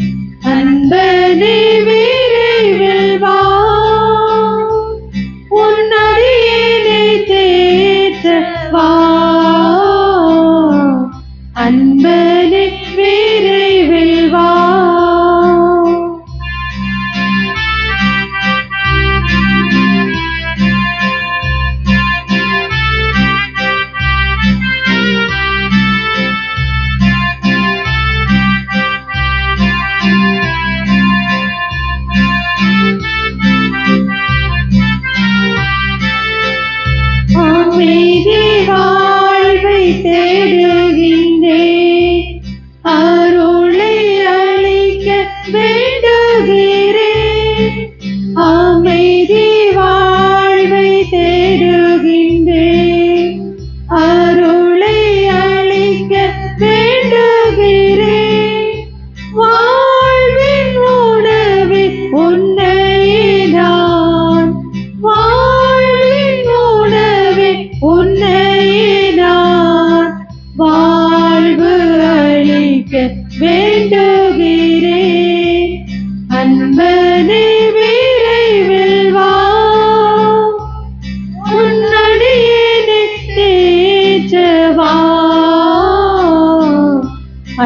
அன்பனே விரைவில் வா, உன் அடியினை தேற்றவா. அன்பனே விரைவில் வா. அமைதி வாழ்வை தேடுகின்றேன், அருளை அளிக்க வேண்டுகிறேன். அமைதி வாழ்வை தேடுகின்றேன், அருளை அளிக்க வேண்டுகிறேன். வாழ்வின் உணவே உன்னையே நான், வாழ்வின் உணவே உன்னையே நான் வாழ்வு அளிக்க வேண்டுகிறேன். அன்பனே விரைவில் வா, உன் அடியினை தேற்றவா.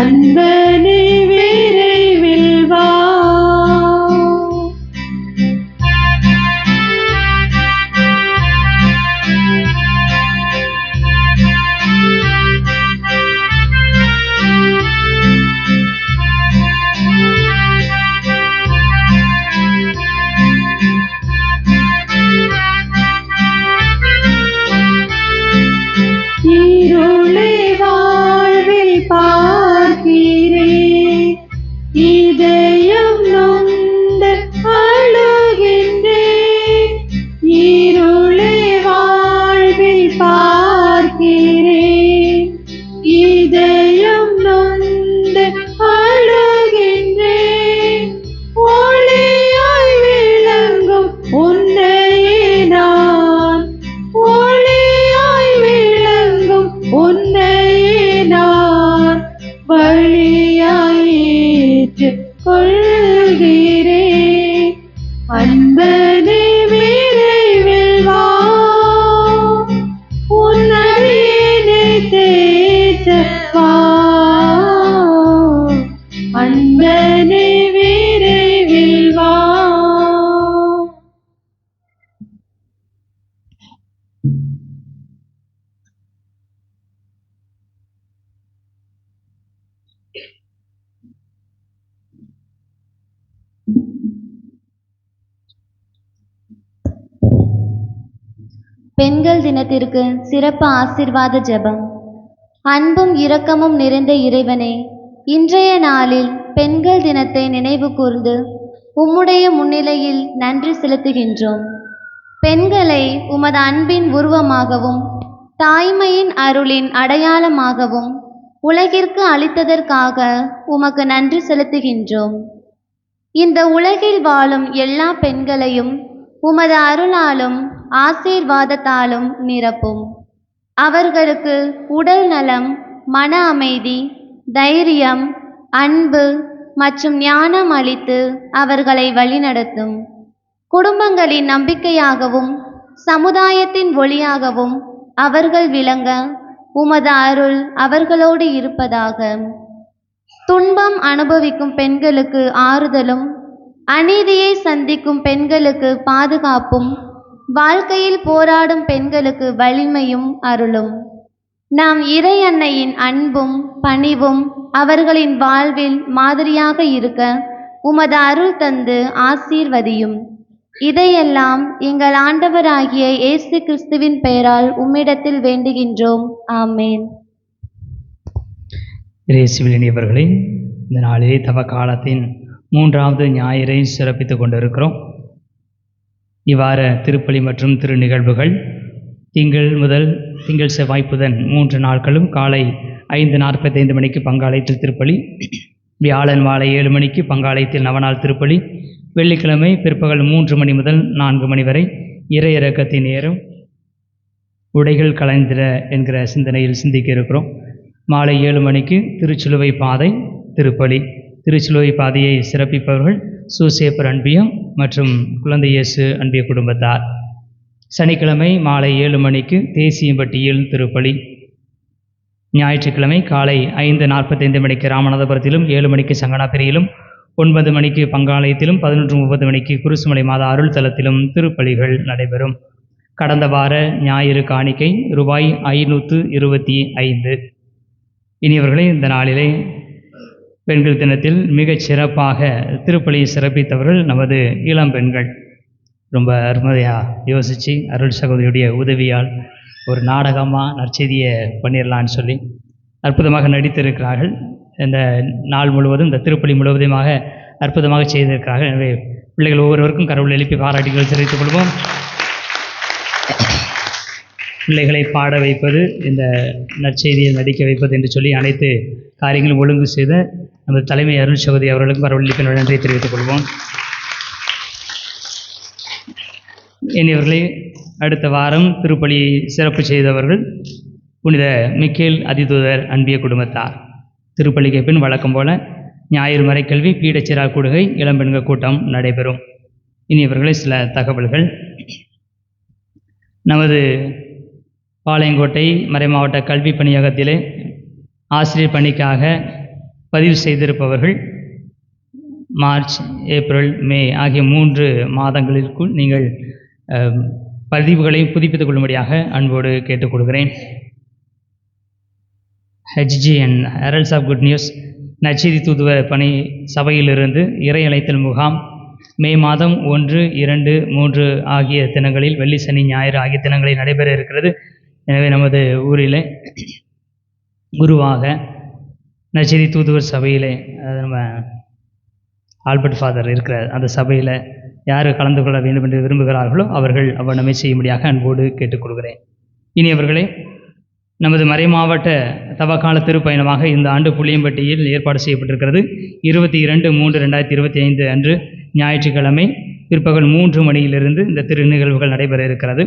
அன்பனே விரைவில் வா. இருளை வாழ்வில் பார்க்கிறேன், இதயம் நொந்து அழுகின்றேன். இருளை வாழ்வில் பார்க்கிறேன், இதயம் நொந்து அழுகின்றேன். ஒளியாய் விளங்கும் உன்னையே நான், ஒளியாய் விளங்கும் உன்னையே நான் வழியாய் ஏற்றுக் கொள்கிறேன். அன்பனே விரைவில் வா, உன் அடியினை தேற்றவா. அன்பனே விரைவில் வா. பெண்கள் தினத்திற்கு சிறப்பு ஆசீர்வாத ஜெபம். அன்பும் இரக்கமும் நிறைந்த இறைவனே, இன்றைய நாளில் பெண்கள் தினத்தை நினைவு கூர்ந்து உம்முடைய முன்னிலையில் நன்றி செலுத்துகின்றோம். பெண்களை உமது அன்பின் உருவமாகவும் தாய்மையின் அருளின் அடையாளமாகவும் உலகிற்கு அளித்ததற்காக உமக்கு நன்றி செலுத்துகின்றோம். இந்த உலகில் வாழும் எல்லா பெண்களையும் உமது அருளாலும் ஆசீர்வாதத்தாலும் நிரப்பும். அவர்களுக்கு உடல் நலம், மன அமைதி, தைரியம், அன்பு மற்றும் ஞானம் அளித்து அவர்களை வழிநடத்தும். குடும்பங்களின் நம்பிக்கையாகவும் சமுதாயத்தின் ஒளியாகவும் அவர்கள் விளங்க உமது அருள் அவர்களோடு இருப்பதாக. துன்பம் அனுபவிக்கும் பெண்களுக்கு ஆறுதலும், அநீதியை சந்திக்கும் பெண்களுக்கு பாதுகாப்பும், வாழ்க்கையில் போராடும் பெண்களுக்கு வலிமையும் அருளும். நாம் இறை அன்னையின் அன்பும் பணிவும் அவர்களின் வாழ்வில் மாதிரியாக இருக்க உமது அருள் தந்து ஆசீர்வதியும். இதையெல்லாம் எங்கள் ஆண்டவராகிய இயேசு கிறிஸ்துவின் பெயரால் உம்மிடத்தில் வேண்டுகின்றோம். ஆமேன். இயேசுவிலினியவர்களே, இந்த நாளிலே தவ காலத்தின் 3வது ஞாயிறை சிறப்பித்துக் கொண்டிருக்கிறோம். இவ்வாறு திருப்பலி மற்றும் திருநிகழ்வுகள் திங்கள் செவ்வாய் புதன் 3 நாட்களும் காலை 5:45 மணிக்கு பங்காலயத்தில் திருப்பலி, வியாழன் மாலை 7 மணிக்கு பங்காலயத்தில் நவநாள் திருப்பலி, வெள்ளிக்கிழமை பிற்பகல் 3 மணி முதல் 4 மணி வரை இறை இறக்கத்தின் நேரம் உடைகள் கலைந்திட என்கிற சிந்தனையில் சிந்திக்க இருக்கிறோம். மாலை 7 மணிக்கு திருச்சிலுவை பாதை திருப்பலி. திருச்சிலுவை பாதையை சிறப்பிப்பவர்கள் சூசேப்பர் அன்பியம் மற்றும் குழந்தை இயேசு அன்பிய குடும்பத்தார். சனிக்கிழமை மாலை 7 மணிக்கு தேசியம்பட்டியில் திருப்பலி. ஞாயிற்றுக்கிழமை காலை 5:45 மணிக்கு ராமநாதபுரத்திலும், 7 மணிக்கு சங்கனாபுரியிலும், 9 மணிக்கு பங்காலயத்திலும், 11:30 மணிக்கு குருசுமலை மாதா அருள் தலத்திலும் திருப்பலிகள் நடைபெறும். கடந்த வார ஞாயிறு காணிக்கை ரூபாய் 525. இனியவர்களே, இந்த நாளிலே பெண்கள் தினத்தில் மிகச் சிறப்பாக திருப்பலியை சிறப்பித்தவர்கள் நமது இளம் பெண்கள். ரொம்ப அருமையாக யோசித்து அருள் சகோதரியுடைய உதவியால் ஒரு நாடகமாக நற்செய்தியை பண்ணிடலான்னு சொல்லி அற்புதமாக நடித்திருக்கிறார்கள். இந்த நாள் முழுவதும், இந்த திருப்பலி முழுவதுமாக அற்புதமாக செய்திருக்கிறார்கள். எனவே பிள்ளைகள் ஒவ்வொருவருக்கும் கடவுளை எழுப்பி பாராட்டுகள் தெரிவித்துக் கொள்வோம். பிள்ளைகளை பாட வைப்பது, இந்த நற்செய்தியை நடிக்க வைப்பது என்று சொல்லி அனைத்து காரியங்களும் ஒழுங்கு செய்த நமது தலைமை அருள் சகோதரி அவர்களுக்கும் கடவுள் நன்றியை தெரிவித்துக் கொள்வோம். இனியவர்களே, அடுத்த வாரம் திருப்பலியை சிறப்பு செய்தவர்கள் புனித மிக்கேல் அதிதூதர் அன்பிய குடும்பத்தார். திருப்பலிக்கு பின் வழக்கம் போல ஞாயிறு மறைக்கல்வி, பீடச்சிறா கூடுகை, இளம்பெண்கள் கூட்டம் நடைபெறும். இனியவர்களே, சில தகவல்கள். நமது பாளையங்கோட்டை மறைமாவட்ட கல்வி பணியகத்திலே ஆசிரியர் பணிக்காக பதிவு செய்திருப்பவர்கள் மார்ச், ஏப்ரல், மே ஆகிய 3 மாதங்களிற்குள் நீங்கள் பதிவுகளை புதுப்பித்துக் கொள்ளும்படியாக அன்போடு கேட்டுக்கொள்கிறேன். HGN ஹெரல்ட்ஸ் ஆஃப் குட் நியூஸ் நற்செய்தி தூதுவர் பணி சபையிலிருந்து இறை அழைத்தல் முகாம் மே மாதம் 1, 2, 3 ஆகிய தினங்களில், வெள்ளி, சனி, ஞாயிறு ஆகிய தினங்களில் நடைபெற இருக்கிறது. எனவே நமது ஊரில் குருவாக நற்செய்தி தூதுவர் சபையிலே, நம்ம ஆல்பர்ட் ஃபாதர் இருக்கிற அந்த சபையில் யார் கலந்து கொள்ள வேண்டும் என்று விரும்புகிறார்களோ அவர்கள் அவ்வண்ணமே செய்யும்படியாக அன்போடு கேட்டுக்கொள்கிறேன். இனியவர்களே, நமது மறைமாவட்ட தவக்கால திருப்பயணமாக இந்த ஆண்டு புளியம்பட்டியில் ஏற்பாடு செய்யப்பட்டிருக்கிறது. 22/3/2025 அன்று ஞாயிற்றுக்கிழமை பிற்பகல் 3 மணியிலிருந்து இந்த திருநிகழ்வுகள் நடைபெற இருக்கிறது.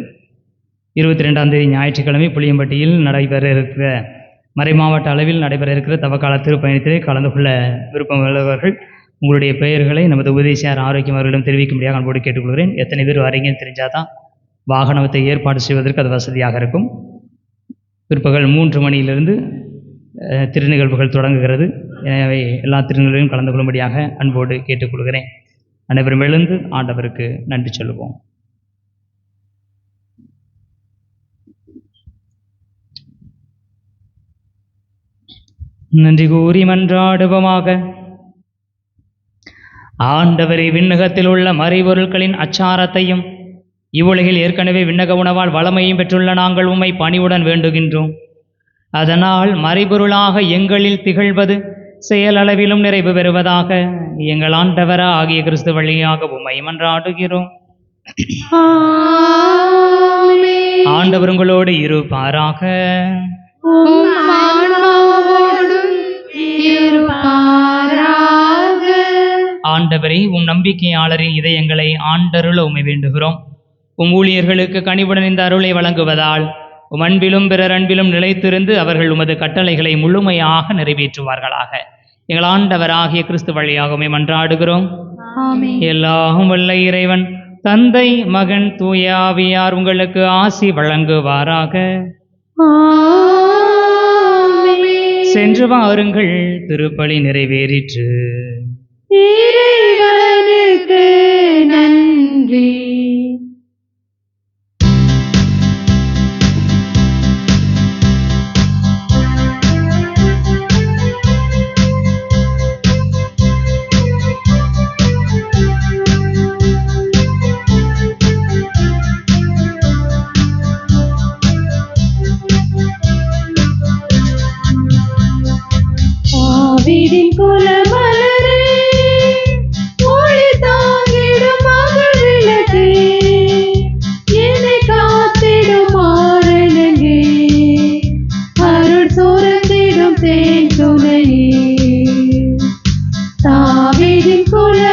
22ஆம் தேதி ஞாயிற்றுக்கிழமை புளியம்பட்டியில் நடைபெற இருக்கிற மறைமாவட்ட அளவில் நடைபெற இருக்கிற தவக்கால திருப்பயணத்திலே கலந்து கொள்ள விருப்பம் உள்ளவர்கள் உங்களுடைய பெயர்களை நமது உதவியார் ஆரோக்கியம் அவர்களிடம் தெரிவிக்கும்படியாக அன்போடு கேட்டுக்கொள்கிறேன். எத்தனை பேர் வரீங்கன்னு தெரிஞ்சால் தான் வாகனத்தை ஏற்பாடு செய்வதற்கு அது வசதியாக இருக்கும். பிற்பகல் 3 மணியிலிருந்து திருநிகழ்வுகள் தொடங்குகிறது. எனவே எல்லா திருநிகழ்வுகளும் கலந்து கொள்ளும்படியாக அன்போடு கேட்டுக்கொள்கிறேன். அனைவரும் எழுந்து ஆண்டவருக்கு நன்றி சொல்லுவோம். நன்றி கூறி மன்றாடுவோமாக. ஆண்டவரே, விண்ணகத்தில் உள்ள மறைபொருட்களின் அச்சாரத்தையும் இவ்வுலகில் ஏற்கனவே விண்ணக உணவால் வளமையும் பெற்றுள்ள நாங்கள் உம்மை பணிவுடன் வேண்டுகின்றோம். அதனால் மறைபொருளாக எங்களில் திகழ்வது செயலளவிலும் நிறைவு பெறுவதாக எங்கள் ஆண்டவர ஆகிய கிறிஸ்து வழியாக உம்மை மன்றாடுகிறோம். ஆண்டவர் உங்களோடு இருப்பாராக. உம் ஆன்மாவோடும் இருப்பாராக. ஆண்டவரே, உம் நம்பிக்கையாளரின் இதயங்களை ஆண்டருள உம்மை வேண்டுகிறோம். உம் ஊழியர்களுக்கு கனிவுடன் இந்த அருளை வழங்குவதால் உம் அன்பிலும் பிறர் அன்பிலும் நிலைத்திருந்து அவர்கள் உமது கட்டளைகளை முழுமையாக நிறைவேற்றுவார்களாக. எங்கள் ஆண்டவராகிய கிறிஸ்து வழியாக உம்மை மன்றாடுகிறோம். எல்லாம் வல்ல இறைவன் தந்தை, மகன், தூய ஆவியார் உங்களுக்கு ஆசி வழங்குவாராக. சென்று வாருங்கள், திருப்பலி நிறைவேறிற்று. இறைவனுக்கு நன்றி. ஆவிரின் குலமலரே, ஒளி தாங்கிடும் மகள் விளக்கே, என்னை காத்திடும் ஆரணங்கே, அருள் சுரந்திடும் தேன் துணையே. தாவீதின் குல